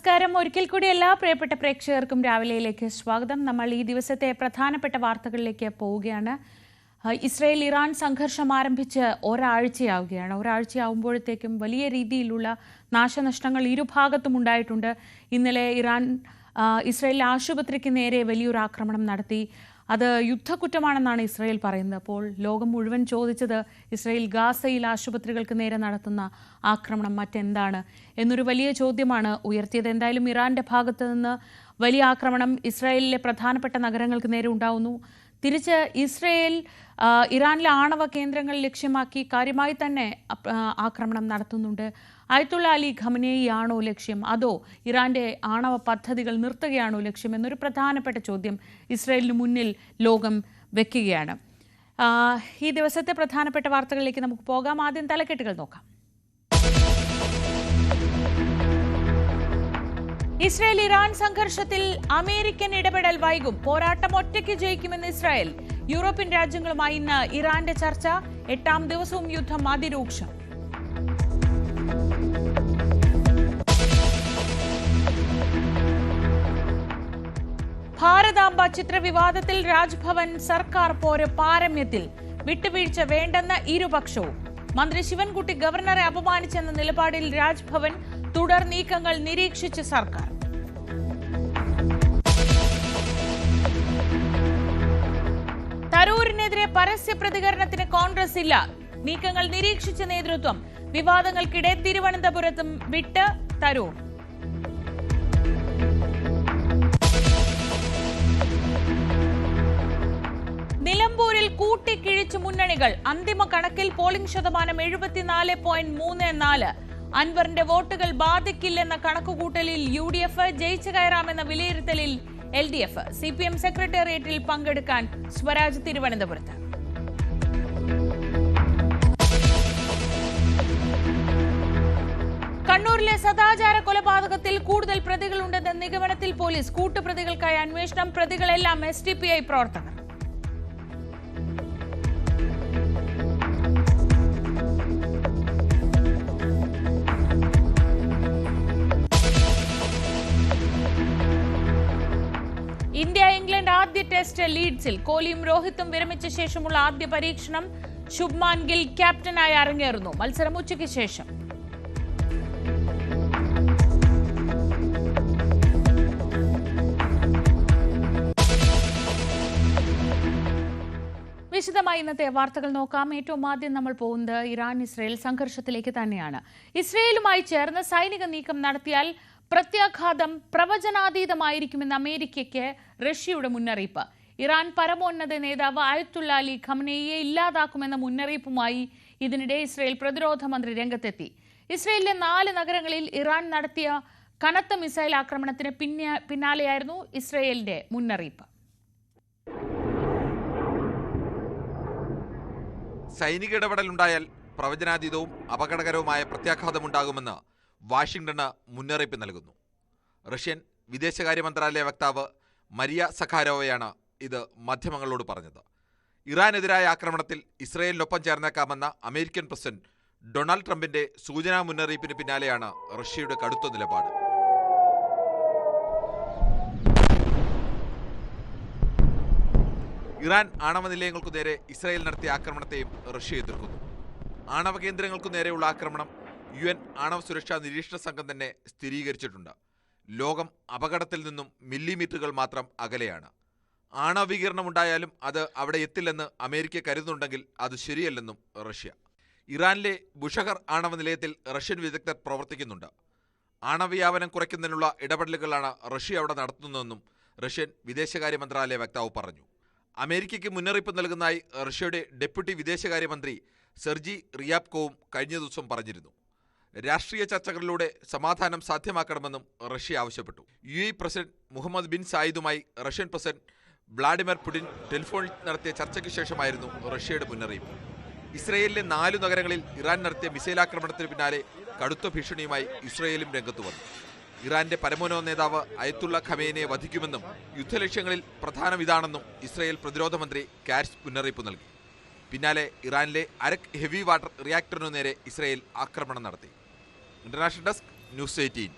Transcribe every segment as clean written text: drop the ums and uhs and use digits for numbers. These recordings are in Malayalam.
നമസ്കാരം. ഒരിക്കൽ കൂടി എല്ലാ പ്രിയപ്പെട്ട പ്രേക്ഷകർക്കും രാവിലെയിലേക്ക് സ്വാഗതം. നമ്മൾ ഈ ദിവസത്തെ പ്രധാനപ്പെട്ട വാർത്തകളിലേക്ക് പോവുകയാണ്. ഇസ്രയേൽ ഇറാൻ സംഘർഷം ആരംഭിച്ച് ഒരാഴ്ചയാവുകയാണ്. ഒരാഴ്ചയാവുമ്പോഴത്തേക്കും വലിയ രീതിയിലുള്ള നാശനഷ്ടങ്ങൾ ഇരുഭാഗത്തും ഉണ്ടായിട്ടുണ്ട്. ഇന്നലെ ഇസ്രയേൽ ആശുപത്രിക്ക് നേരെ വലിയൊരു ആക്രമണം നടത്തി. അത് യുദ്ധക്കുറ്റമാണെന്നാണ് ഇസ്രയേൽ പറയുന്നത്. അപ്പോൾ ലോകം മുഴുവൻ ചോദിച്ചത് ഇസ്രയേൽ ഗാസയിൽ ആശുപത്രികൾക്ക് നേരെ നടത്തുന്ന ആക്രമണം മറ്റെന്താണ് എന്നൊരു വലിയ ചോദ്യമാണ് ഉയർത്തിയത്. എന്തായാലും ഇറാന്റെ ഭാഗത്ത് നിന്ന് വലിയ ആക്രമണം ഇസ്രയേലിലെ പ്രധാനപ്പെട്ട നഗരങ്ങൾക്ക് നേരെ ഉണ്ടാവുന്നു. തിരിച്ച് ഇസ്രയേൽ ഇറാനിലെ ആണവ കേന്ദ്രങ്ങൾ ലക്ഷ്യമാക്കി കാര്യമായി തന്നെ ആക്രമണം നടത്തുന്നുണ്ട്. അയത്തുള്ള അലി ഖമനേയി ആണോ ലക്ഷ്യം, അതോ ഇറാന്റെ ആണവ പദ്ധതികൾ നിർത്തുകയാണോ ലക്ഷ്യം എന്നൊരു പ്രധാനപ്പെട്ട ചോദ്യം ഇസ്രയേലിന് മുന്നിൽ ലോകം വെക്കുകയാണ്. ഈ ദിവസത്തെ പ്രധാനപ്പെട്ട വാർത്തകളിലേക്ക് നമുക്ക് പോകാം. ആദ്യം തലക്കെട്ടുകൾ നോക്കാം. ഇസ്രയേൽ ഇറാൻ സംഘർഷത്തിൽ അമേരിക്കൻ ഇടപെടൽ വൈകും. പോരാട്ടം ഒറ്റയ്ക്ക് ജയിക്കുമെന്ന് ഇസ്രായേൽ. യൂറോപ്യൻ രാജ്യങ്ങളുമായി ഇന്ന് ഇറാന്റെ ചർച്ച. 8ാം ദിവസവും യുദ്ധം അതിരൂക്ഷം. ഭാരതാംബ ചിത്രവിവാദത്തിൽ രാജ്ഭവൻ സർക്കാർ പോര് പാരമ്യത്തിൽ. വിട്ടുവീഴ്ച വേണ്ടെന്ന് ഇരുപക്ഷവും. മന്ത്രി ശിവൻകുട്ടി ഗവർണറെ അപമാനിച്ചെന്ന നിലപാടിൽ രാജ്ഭവൻ. തുടർ നീക്കങ്ങൾ നിരീക്ഷിച്ച് സർക്കാർ. തരൂരിനെതിരെ പരസ്യ പ്രതികരണത്തിന് കോൺഗ്രസ് ഇല്ല. നീക്കങ്ങൾ നിരീക്ഷിച്ച നേതൃത്വം. വിവാദങ്ങൾക്കിടെ തിരുവനന്തപുരത്തും വിട്ട് തരൂർ. നിലമ്പൂരിൽ കൂട്ടിക്കിഴിച്ച് മുന്നണികൾ. അന്തിമ കണക്കിൽ പോളിംഗ് ശതമാനം 74.34. അൻവറിന്റെ വോട്ടുകൾ ബാധിക്കില്ലെന്ന കണക്കുകൂട്ടലിൽ UDF. ജയിച്ചു കയറാമെന്ന വിലയിരുത്തലിൽ LDF. CPM സെക്രട്ടേറിയറ്റിൽ പങ്കെടുക്കാൻ സ്വരാജ് തിരുവനന്തപുരത്ത്. കണ്ണൂരിലെ സദാചാര കൊലപാതകത്തിൽ കൂടുതൽ പ്രതികളുണ്ടെന്ന നിഗമനത്തിൽ പോലീസ്. കൂട്ടുപ്രതികൾക്കായി അന്വേഷണം. പ്രതികളെല്ലാം SDPI പ്രവർത്തകർ. ഇന്ത്യ ഇംഗ്ലണ്ട് ആദ്യ ടെസ്റ്റ് ലീഡ്സിൽ. കോഹ്ലിയും രോഹിത്തും വിരമിച്ച ശേഷമുള്ള ആദ്യ പരീക്ഷണം. ശുഭ്മാൻ ഗിൽ ക്യാപ്റ്റനായി അരങ്ങേറുന്നു. മത്സരം ഉച്ചയ്ക്ക് ശേഷം. വിശദമായി ഇന്നത്തെ വാർത്തകൾ നോക്കാം. ഏറ്റവും ആദ്യം നമ്മൾ പോകുന്നത് ഇറാൻ ഇസ്രയേൽ സംഘർഷത്തിലേക്ക് തന്നെയാണ്. ഇസ്രയേലുമായി ചേർന്ന് സൈനിക നീക്കം നടത്തിയാൽ പ്രത്യാഘാതം പ്രവചനാതീതമായിരിക്കുമെന്ന് അമേരിക്കയ്ക്ക് റഷ്യയുടെ മുന്നറിയിപ്പ്. ഇറാൻ പരമോന്നത നേതാവ് അയത്തുള്ള അലി ഖമനേയിയെ ഇല്ലാതാക്കുമെന്ന മുന്നറിയിപ്പുമായി ഇതിനിടെ ഇസ്രയേൽ പ്രതിരോധ മന്ത്രി രംഗത്തെത്തി. ഇസ്രയേലിലെ 4 നഗരങ്ങളിൽ ഇറാൻ നടത്തിയ കനത്ത മിസൈൽ ആക്രമണത്തിന് പിന്നാലെയായിരുന്നു ഇസ്രയേലിന്റെ മുന്നറിയിപ്പ്. സൈനിക ഇടപെടലുണ്ടായാൽ പ്രവചനാതീതവും അപകടകരവുമായ പ്രത്യാഘാതമുണ്ടാകുമെന്ന് വാഷിംഗ്ടണ് മുന്നറിയിപ്പ് നൽകുന്നു. റഷ്യൻ വിദേശകാര്യ മന്ത്രാലയ വക്താവ് മരിയ സഖാരോവയാണ് ഇത് മാധ്യമങ്ങളോട് പറഞ്ഞത്. ഇറാനെതിരായ ആക്രമണത്തിൽ ഇസ്രയേലിനൊപ്പം ചേർന്നേക്കാമെന്ന അമേരിക്കൻ പ്രസിഡന്റ് ഡൊണാൾഡ് ട്രംപിന്റെ സൂചനാ മുന്നറിയിപ്പിന് പിന്നാലെയാണ് റഷ്യയുടെ കടുത്ത നിലപാട്. ഇറാൻ ആണവ നിലയങ്ങൾക്കു നേരെ ഇസ്രായേൽ നടത്തിയ ആക്രമണത്തെയും റഷ്യ എതിർക്കുന്നു. ആണവ കേന്ദ്രങ്ങൾക്കു നേരെയുള്ള ആക്രമണം UN ആണവ സുരക്ഷാ നിരീക്ഷണ സംഘം തന്നെ സ്ഥിരീകരിച്ചിട്ടുണ്ട്. ലോകം അപകടത്തിൽ നിന്നും മില്ലിമീറ്ററുകൾ മാത്രം അകലെയാണ്. ആണവീകരണമുണ്ടായാലും അത് അവിടെ എത്തില്ലെന്ന് അമേരിക്ക കരുതുന്നുണ്ടെങ്കിൽ അത് ശരിയല്ലെന്നും റഷ്യ. ഇറാനിലെ ബുഷഹർ ആണവ നിലയത്തിൽ റഷ്യൻ വിദഗ്ധർ പ്രവർത്തിക്കുന്നുണ്ട്. ആണവവ്യാപനം കുറയ്ക്കുന്നതിനുള്ള ഇടപെടലുകളാണ് റഷ്യ അവിടെ നടത്തുന്നതെന്നും റഷ്യൻ വിദേശകാര്യ മന്ത്രാലയ വക്താവ് പറഞ്ഞു. അമേരിക്കയ്ക്ക് മുന്നറിയിപ്പ് നൽകുന്നതായി റഷ്യയുടെ ഡെപ്യൂട്ടി വിദേശകാര്യമന്ത്രി സെർജി റിയാബ്കോവും കഴിഞ്ഞ ദിവസം പറഞ്ഞിരുന്നു. രാഷ്ട്രീയ ചർച്ചകളിലൂടെ സമാധാനം സാധ്യമാക്കണമെന്നും റഷ്യ ആവശ്യപ്പെട്ടു. UAE പ്രസിഡന്റ് മുഹമ്മദ് ബിൻ സായിദുമായി റഷ്യൻ പ്രസിഡന്റ് വ്ളാഡിമിർ പുടിൻ ടെലിഫോണിൽ നടത്തിയ ചർച്ചയ്ക്ക് ശേഷമായിരുന്നു റഷ്യയുടെ മുന്നറിയിപ്പ്. ഇസ്രയേലിലെ 4 നഗരങ്ങളിൽ ഇറാൻ നടത്തിയ മിസൈലാക്രമണത്തിന് പിന്നാലെ കടുത്ത ഭീഷണിയുമായി ഇസ്രയേലും രംഗത്തു വന്നു. ഇറാന്റെ പരമോന്നത നേതാവ് അയത്തുള്ള ഖമേനിയെ വധിക്കുമെന്നും യുദ്ധലക്ഷ്യങ്ങളിൽ പ്രധാനം ഇതാണെന്നും ഇസ്രയേൽ പ്രതിരോധ മന്ത്രി കാറ്റ്സ് മുന്നറിയിപ്പ് നൽകി. പിന്നാലെ ഇറാനിലെ അരക് ഹെവി വാട്ടർ റിയാക്ടറിനു നേരെ ഇസ്രയേൽ ആക്രമണം നടത്തി. International desk, news 18.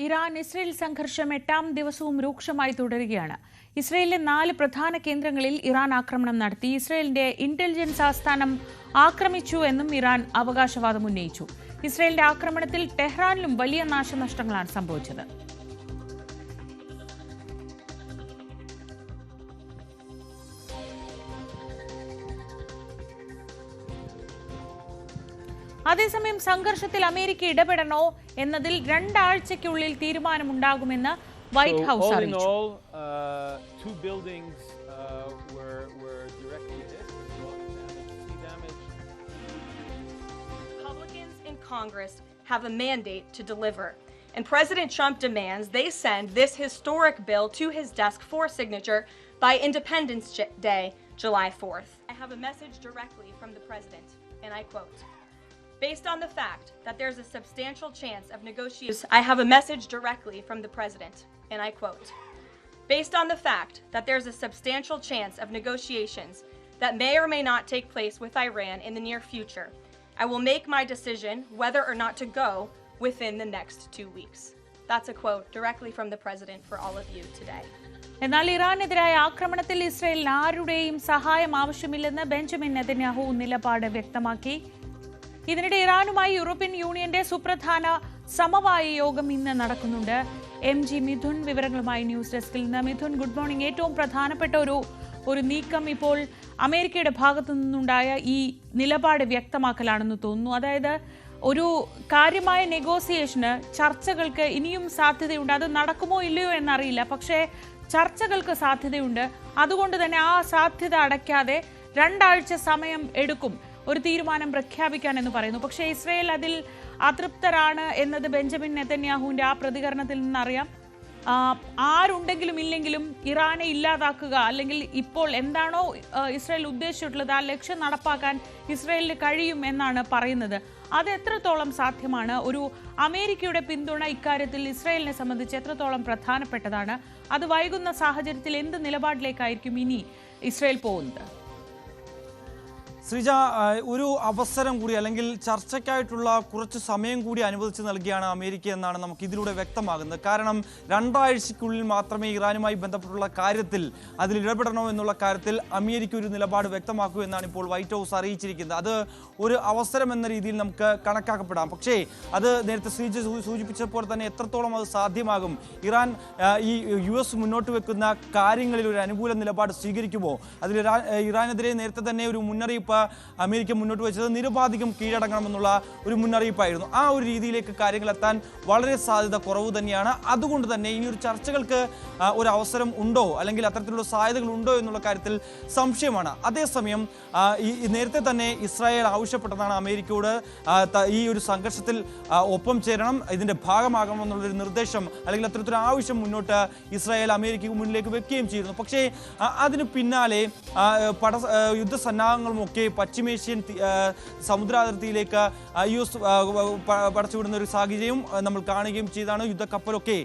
Iran Israel സംഘർഷം 8ാം ദിവസവും രൂക്ഷമായി തുടരുകയാണ്. ഇസ്രയേലിലെ 4 പ്രധാന കേന്ദ്രങ്ങളിൽ ഇറാൻ ആക്രമണം നടത്തി. ഇസ്രയേലിന്റെ ഇന്റലിജൻസ് ആസ്ഥാനം ആക്രമിച്ചു എന്നും ഇറാൻ അവകാശവാദം ഉന്നയിച്ചു. ഇസ്രയേലിന്റെ ആക്രമണത്തിൽ ടെഹ്റാനിലും വലിയ നാശനഷ്ടങ്ങളാണ് സംഭവിച്ചത്. അതേസമയം സംഘർഷത്തിൽ അമേരിക്ക ഇടപെടണോ എന്നതിൽ 2 ആഴ്ചയ്ക്കുള്ളിൽ തീരുമാനമുണ്ടാകുമെന്ന് വൈറ്റ് ഹൗസ് അറിയിച്ചു. Republicans in Congress have a mandate to deliver, and President Trump demands they send this historic bill to his desk for signature by Independence Day, July 4th. I have a message directly from the president, and I quote, "Based on the fact that there's a substantial chance of negotiations, I have a message directly from the president, and I quote, based on the fact that there's a substantial chance of negotiations that may or may not take place with Iran in the near future, I will make my decision whether or not to go within the next 2 weeks." That's a quote directly from the president for all of you today. എന്നാൽ ഇറാനെതിരായ ആക്രമണത്തിൽ ഇസ്രയേലിന് ആരുടെയും സഹായം ആവശ്യമില്ലെന്ന് ബെഞ്ചമിൻ നെതന്യാഹു നിലപാട് വ്യക്തമാക്കി. ഇതിനിടെ ഇറാനുമായി യൂറോപ്യൻ യൂണിയന്റെ സുപ്രധാന സമവായ യോഗം ഇന്ന് നടക്കുന്നുണ്ട്. MG മിഥുൻ വിവരങ്ങളുമായി ന്യൂസ് ഡെസ്കിൽ നിന്ന്. Mithun, good morning. ഏറ്റവും പ്രധാനപ്പെട്ട ഒരു നീക്കം ഇപ്പോൾ അമേരിക്കയുടെ ഭാഗത്തു നിന്നുണ്ടായ ഈ നിലപാട് വ്യക്തമാക്കലാണെന്ന് തോന്നുന്നു. അതായത് ഒരു കാര്യമായ നെഗോസിയേഷന്, ചർച്ചകൾക്ക് ഇനിയും സാധ്യതയുണ്ട്. അത് നടക്കുമോ ഇല്ലയോ എന്നറിയില്ല, പക്ഷേ ചർച്ചകൾക്ക് സാധ്യതയുണ്ട്. അതുകൊണ്ട് തന്നെ ആ സാധ്യത അടയ്ക്കാതെ 2 ആഴ്ച സമയം എടുക്കും ഒരു തീരുമാനം പ്രഖ്യാപിക്കാൻ എന്ന് പറയുന്നു. പക്ഷേ ഇസ്രയേൽ അതിൽ അതൃപ്തരാണ് എന്നത് ബെഞ്ചമിൻ നെതന്യാഹുവിന്റെ ആ പ്രതികരണത്തിൽ നിന്നറിയാം. ആരുണ്ടെങ്കിലും ഇല്ലെങ്കിലും ഇറാനെ ഇല്ലാതാക്കുക, അല്ലെങ്കിൽ ഇപ്പോൾ എന്താണോ ഇസ്രയേൽ ഉദ്ദേശിച്ചിട്ടുള്ളത് ആ ലക്ഷ്യം നടപ്പാക്കാൻ ഇസ്രയേലിന് കഴിയും എന്നാണ് പറയുന്നത്. അത് എത്രത്തോളം സാധ്യമാണ്? ഒരു അമേരിക്കയുടെ പിന്തുണ ഇക്കാര്യത്തിൽ ഇസ്രയേലിനെ സംബന്ധിച്ച് എത്രത്തോളം പ്രധാനപ്പെട്ടതാണ്? അത് വൈകുന്ന സാഹചര്യത്തിൽ എന്ത് നിലപാടിലേക്കായിരിക്കും ഇനി ഇസ്രയേൽ പോകുന്നത്? ശ്രീജ, ഒരു അവസരം കൂടി അല്ലെങ്കിൽ ചർച്ചയ്ക്കായിട്ടുള്ള കുറച്ച് സമയം കൂടി അനുവദിച്ച് നൽകിയാണ് അമേരിക്ക എന്നാണ് നമുക്ക് ഇതിലൂടെ വ്യക്തമാകുന്നത്. കാരണം 2 ആഴ്ചയ്ക്കുള്ളിൽ മാത്രമേ ഇറാനുമായി ബന്ധപ്പെട്ടുള്ള കാര്യത്തിൽ അതിൽ ഇടപെടണോ എന്നുള്ള കാര്യത്തിൽ അമേരിക്ക ഒരു നിലപാട് വ്യക്തമാക്കൂ എന്നാണ് ഇപ്പോൾ വൈറ്റ് ഹൗസ് അറിയിച്ചിരിക്കുന്നത്. അത് ഒരു അവസരം എന്ന രീതിയിൽ നമുക്ക് കണക്കാക്കപ്പെടാം. പക്ഷേ അത് നേരത്തെ ശ്രീജ സൂചിപ്പിച്ചപ്പോൾ തന്നെ എത്രത്തോളം അത് സാധ്യമാകും? ഇറാൻ ഈ US മുന്നോട്ട് വെക്കുന്ന കാര്യങ്ങളിൽ ഒരു അനുകൂല നിലപാട് സ്വീകരിക്കുമോ? അതിൽ ഇറാനെതിരെ നേരത്തെ തന്നെ ഒരു മുന്നറിയിപ്പ് അമേരിക്ക മുന്നോട്ട് വെച്ചത് നിരുപാധികം കീഴടങ്ങണമെന്നുള്ള ഒരു മുന്നറിയിപ്പായിരുന്നു. ആ ഒരു രീതിയിലേക്ക് കാര്യങ്ങൾ എത്താൻ വളരെ സാധ്യത കുറവ് തന്നെയാണ്. അതുകൊണ്ട് തന്നെ ഇനി ഒരു ചർച്ചകൾക്ക് ഒരു അവസരം ഉണ്ടോ, അല്ലെങ്കിൽ അത്തരത്തിലുള്ള സാധ്യതകൾ ഉണ്ടോ എന്നുള്ള കാര്യത്തിൽ സംശയമാണ്. അതേസമയം നേരത്തെ തന്നെ ഇസ്രായേൽ ആവശ്യപ്പെട്ടതാണ് അമേരിക്കയോട് ഈ ഒരു സംഘർഷത്തിൽ ഒപ്പം ചേരണം, ഇതിന്റെ ഭാഗമാകണമെന്നുള്ളൊരു നിർദ്ദേശം അല്ലെങ്കിൽ അത്തരത്തിലൊരു ആവശ്യം മുന്നോട്ട് ഇസ്രായേൽ അമേരിക്കയ്ക്ക് മുന്നിലേക്ക് വെക്കുകയും ചെയ്തിരുന്നു. പക്ഷേ അതിന് പിന്നാലെ യുദ്ധസന്നാഹങ്ങളുമൊക്കെ പശ്ചിമേഷ്യൻ സമുദ്രാതിർത്തിയിലേക്ക് US പടച്ചുവിടുന്ന ഒരു സാഹചര്യം നമ്മൾ കാണുകയും ചെയ്താണ്. യുദ്ധക്കപ്പലൊക്കെ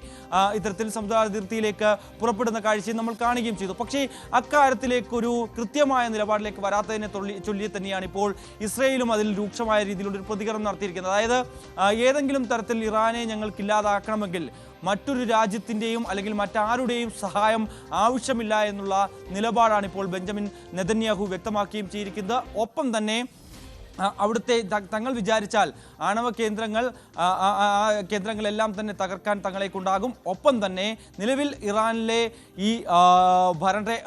ഇത്തരത്തിൽ സമുദ്രാതിർത്തിയിലേക്ക് പുറപ്പെടുന്ന കാഴ്ചയും നമ്മൾ കാണുകയും ചെയ്തു. പക്ഷേ അക്കാര്യത്തിലേക്കൊരു കൃത്യമായ നിലപാടിലേക്ക് വരാത്തതിനെ ചൊല്ലി തന്നെയാണ് ഇപ്പോൾ ഇസ്രയേലും അതിൽ രൂക്ഷമായ രീതിയിലുള്ളൊരു പ്രതികരണം നടത്തിയിരിക്കുന്നത്. അതായത് ഏതെങ്കിലും തരത്തിൽ ഇറാനെ ഞങ്ങൾക്ക് ഇല്ലാതാക്കണമെങ്കിൽ മറ്റൊരു രാജ്യത്തിൻ്റെയും അല്ലെങ്കിൽ മറ്റാരുടെയും സഹായം ആവശ്യമില്ല എന്നുള്ള നിലപാടാണ് ഇപ്പോൾ ബെഞ്ചമിൻ നെതന്യാഹു വ്യക്തമാക്കുകയും ചെയ്തിരിക്കുന്നത്. ഒപ്പം തന്നെ അവിടുത്തെ തങ്ങൾ വിചാരിച്ചാൽ ആണവ കേന്ദ്രങ്ങളെല്ലാം തന്നെ തകർക്കാൻ തങ്ങളെ കൊണ്ടാകും. ഒപ്പം തന്നെ നിലവിൽ ഇറാനിലെ ഈ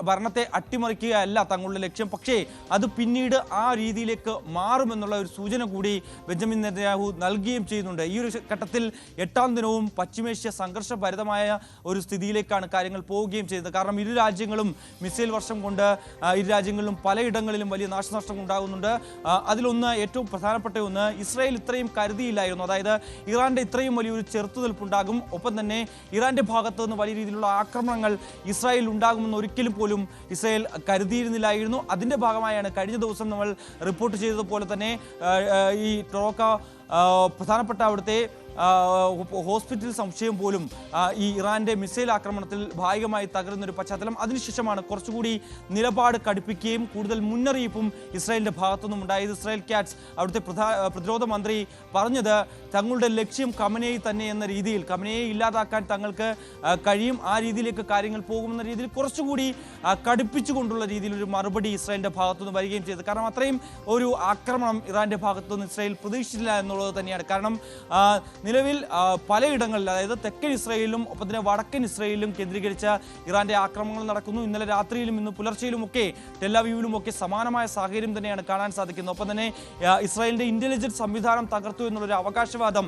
ഭരണത്തെ അട്ടിമറിക്കുകയല്ല തങ്ങളുടെ ലക്ഷ്യം, പക്ഷേ അത് പിന്നീട് ആ രീതിയിലേക്ക് മാറുമെന്നുള്ള ഒരു സൂചന കൂടി ബെഞ്ചമിൻ നെതന്യാഹു നൽകുകയും ചെയ്യുന്നുണ്ട്. ഈ ഒരു ഘട്ടത്തിൽ 8ാം ദിനവും പശ്ചിമേഷ്യ സംഘർഷഭരിതമായ ഒരു സ്ഥിതിയിലേക്കാണ് കാര്യങ്ങൾ പോവുകയും ചെയ്യുന്നത്. കാരണം ഇരു രാജ്യങ്ങളും മിസൈൽ വർഷം കൊണ്ട് ഇരു രാജ്യങ്ങളിലും പലയിടങ്ങളിലും വലിയ നാശനഷ്ടം ഉണ്ടാകുന്നുണ്ട്. അതിലൊന്ന്, ഏറ്റവും പ്രധാനപ്പെട്ട ഒന്ന്, ഇസ്രായേൽ ഇത്രയും കരുതിയില്ലായിരുന്നു. അതായത് ഇറാന്റെ ഇത്രയും വലിയൊരു ചെറുത്തുനിൽപ്പുണ്ടാകും, ഒപ്പം തന്നെ ഇറാന്റെ ഭാഗത്തു നിന്ന് വലിയ രീതിയിലുള്ള ആക്രമണങ്ങൾ ഇസ്രായേൽ ഉണ്ടാകുമെന്ന് ഒരിക്കലും പോലും ഇസ്രായേൽ കരുതിയിരുന്നില്ലായിരുന്നു. അതിന്റെ ഭാഗമായാണ് കഴിഞ്ഞ ദിവസം നമ്മൾ റിപ്പോർട്ട് ചെയ്തതുപോലെ തന്നെ ഈ ടൊറോക്ക പ്രധാനപ്പെട്ട അവിടുത്തെ ഹോസ്പിറ്റൽ സംശയം പോലും ഈ ഇറാന്റെ മിസൈൽ ആക്രമണത്തിൽ ഭാഗികമായി തകരുന്നൊരു പശ്ചാത്തലം. അതിനുശേഷമാണ് കുറച്ചുകൂടി നിലപാട് കടുപ്പിക്കുകയും കൂടുതൽ മുന്നറിയിപ്പും ഇസ്രായേലിന്റെ ഭാഗത്തുനിന്നും ഉണ്ടായത്. ഇസ്രായേൽ കാറ്റ്സ് അവിടുത്തെ പ്രതിരോധ മന്ത്രി പറഞ്ഞത് തങ്ങളുടെ ലക്ഷ്യം ഖമനേയി തന്നെ എന്ന രീതിയിൽ, ഖമനേയി ഇല്ലാതാക്കാൻ തങ്ങൾക്ക് കഴിയും, ആ രീതിയിലേക്ക് കാര്യങ്ങൾ പോകുമെന്ന രീതിയിൽ കുറച്ചുകൂടി കടുപ്പിച്ചുകൊണ്ടുള്ള രീതിയിൽ ഒരു മറുപടി ഇസ്രായേലിന്റെ ഭാഗത്തുനിന്ന് വരികയും ചെയ്തത്. കാരണം അത്രയും ഒരു ആക്രമണം ഇറാന്റെ ഭാഗത്തുനിന്ന് ഇസ്രായേൽ പ്രതീക്ഷിച്ചില്ല എന്നുള്ളത് തന്നെയാണ്. കാരണം നിലവിൽ പലയിടങ്ങളിൽ, അതായത് തെക്കൻ ഇസ്രായേലിലും ഒപ്പം തന്നെ വടക്കൻ ഇസ്രായേലിലും കേന്ദ്രീകരിച്ച ഇറാന്റെ ആക്രമണങ്ങൾ നടക്കുന്നു. ഇന്നലെ രാത്രിയിലും ഇന്ന് പുലർച്ചയിലുമൊക്കെ ടെല്ലവീവിലുമൊക്കെ സമാനമായ സാഹചര്യം തന്നെയാണ് കാണാൻ സാധിക്കുന്നത്. ഒപ്പം തന്നെ ഇസ്രായേലിന്റെ ഇന്റലിജൻസ് സംവിധാനം തകർത്തു എന്നുള്ളൊരു അവകാശവാദം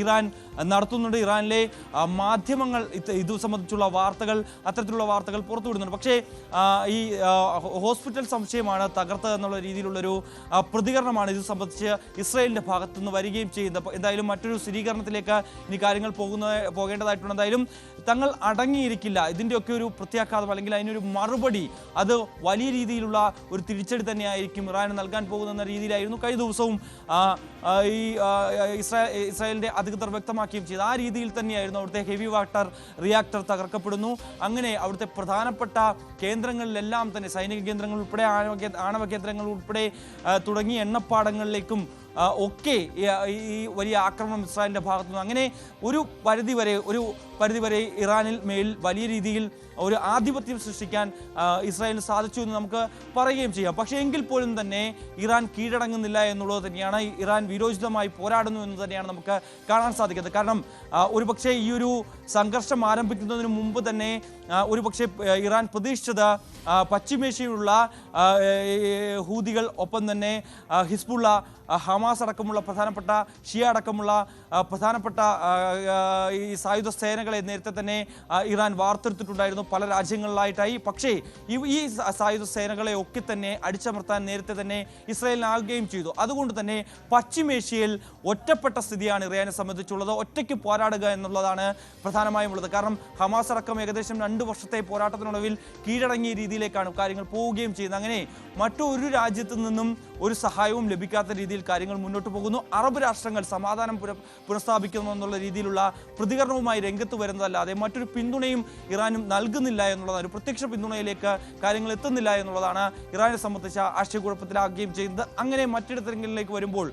ഇറാൻ നടത്തുന്നുണ്ട്. ഇറാനിലെ മാധ്യമങ്ങൾ ഇത് സംബന്ധിച്ചുള്ള വാർത്തകൾ, അത്തരത്തിലുള്ള വാർത്തകൾ പുറത്തുവിടുന്നുണ്ട്. പക്ഷേ ഈ ഹോസ്പിറ്റൽ സംശയമാണ് തകർത്തത് എന്നുള്ള രീതിയിലുള്ളൊരു പ്രതികരണമാണ് ഇത് സംബന്ധിച്ച് ഇസ്രായേലിന്റെ ഭാഗത്തുനിന്ന് വരികയും ചെയ്യുന്നത്. എന്തായാലും മറ്റൊരു സ്ഥിരീകരണത്തിലേക്ക് ഇനി കാര്യങ്ങൾ പോകേണ്ടതായിട്ടുണ്ട്. എന്തായാലും തങ്ങൾ അടങ്ങിയിരിക്കില്ല. ഇതിൻ്റെയൊക്കെ ഒരു പ്രത്യാഘാതം അല്ലെങ്കിൽ അതിനൊരു മറുപടി അത് വലിയ രീതിയിലുള്ള ഒരു തിരിച്ചടി തന്നെയായിരിക്കും ഇറാന് നൽകാൻ പോകുന്ന രീതിയിലായിരുന്നു കഴിഞ്ഞ ദിവസവും ഈ ഇസ്രായേലിന്റെ അധികൃതർ വ്യക്തമാക്കുകയും ചെയ്തു. ആ രീതിയിൽ തന്നെയായിരുന്നു അവിടുത്തെ ഹെവി വാട്ടർ റിയാക്ടർ തകർക്കപ്പെടുന്നു. അങ്ങനെ അവിടുത്തെ പ്രധാനപ്പെട്ട കേന്ദ്രങ്ങളിലെല്ലാം തന്നെ, സൈനിക കേന്ദ്രങ്ങൾ ഉൾപ്പെടെ ആണവ കേന്ദ്രങ്ങൾ ഉൾപ്പെടെ തുടങ്ങിയ എണ്ണപ്പാടങ്ങളിലേക്കും ഒക്കെ ഈ വലിയ ആക്രമണം ഇസ്രായേലിന്റെ ഭാഗത്തുനിന്ന് അങ്ങനെ ഒരു പരിധിവരെ ഇറാനിൽ മേൽ വലിയ രീതിയിൽ ഒരു ആധിപത്യം സൃഷ്ടിക്കാൻ ഇസ്രായേലിന് സാധിച്ചു എന്ന് നമുക്ക് പറയുകയും ചെയ്യാം. പക്ഷേ എങ്കിൽ പോലും തന്നെ ഇറാൻ കീഴടങ്ങുന്നില്ല എന്നുള്ളത് തന്നെയാണ്. ഇറാൻ വീരോചിതമായി പോരാടുന്നു എന്ന് തന്നെയാണ് നമുക്ക് കാണാൻ സാധിക്കുന്നത്. കാരണം ഒരുപക്ഷെ ഈ ഒരു സംഘർഷം ആരംഭിക്കുന്നതിന് മുമ്പ് തന്നെ ഒരുപക്ഷെ ഇറാൻ പ്രതീക്ഷിച്ചത് പശ്ചിമേഷ്യയിലുള്ള ഹൂതികൾ, ഒപ്പം തന്നെ ഹിസ്ബുള്ള, ഹമാസ് അടക്കമുള്ള പ്രധാനപ്പെട്ട ഷിയ അടക്കമുള്ള പ്രധാനപ്പെട്ട ഈ സായുധ സേനകളെ നേരത്തെ തന്നെ ഇറാൻ വാർത്തെടുത്തിട്ടുണ്ടായിരുന്നു പല രാജ്യങ്ങളിലായിട്ടായി. പക്ഷേ ഈ സായുധ സേനകളെ ഒക്കെ തന്നെ അടിച്ചമർത്താൻ നേരത്തെ തന്നെ ഇസ്രായേലിനാകുകയും ചെയ്തു. അതുകൊണ്ട് തന്നെ പശ്ചിമേഷ്യയിൽ ഒറ്റപ്പെട്ട സ്ഥിതിയാണ് ഇറാനെ സംബന്ധിച്ചുള്ളത്. ഒറ്റയ്ക്ക് പോരാടുക എന്നുള്ളതാണ് പ്രധാനമായും ഉള്ളത്. കാരണം ഹമാസ് അടക്കം ഏകദേശം 2 വർഷത്തെ പോരാട്ടത്തിനൊടുവിൽ കീഴടങ്ങിയ രീതിയിലേക്കാണ് കാര്യങ്ങൾ പോവുകയും ചെയ്യുന്നത്. അങ്ങനെ മറ്റൊരു രാജ്യത്തു നിന്നും ഒരു സഹായവും ലഭിക്കാത്ത രീതിയിൽ കാര്യങ്ങൾ മുന്നോട്ട് പോകുന്നു. അറബ് രാഷ്ട്രങ്ങൾ സമാധാനം പുനഃസ്ഥാപിക്കുന്നു എന്നുള്ള രീതിയിലുള്ള പ്രതികരണവുമായി രംഗത്ത് വരുന്നതല്ലാതെ മറ്റൊരു പിന്തുണയും ഇറാനും നൽകുന്നില്ല എന്നുള്ളതാണ്. ഒരു പ്രത്യക്ഷ പിന്തുണയിലേക്ക് കാര്യങ്ങൾ എത്തുന്നില്ല എന്നുള്ളതാണ് ഇറാനെ സംബന്ധിച്ച ആശയക്കുഴപ്പത്തിലാകുകയും ചെയ്യുന്നത്. അങ്ങനെ മറ്റിടത്തിലേക്ക് വരുമ്പോൾ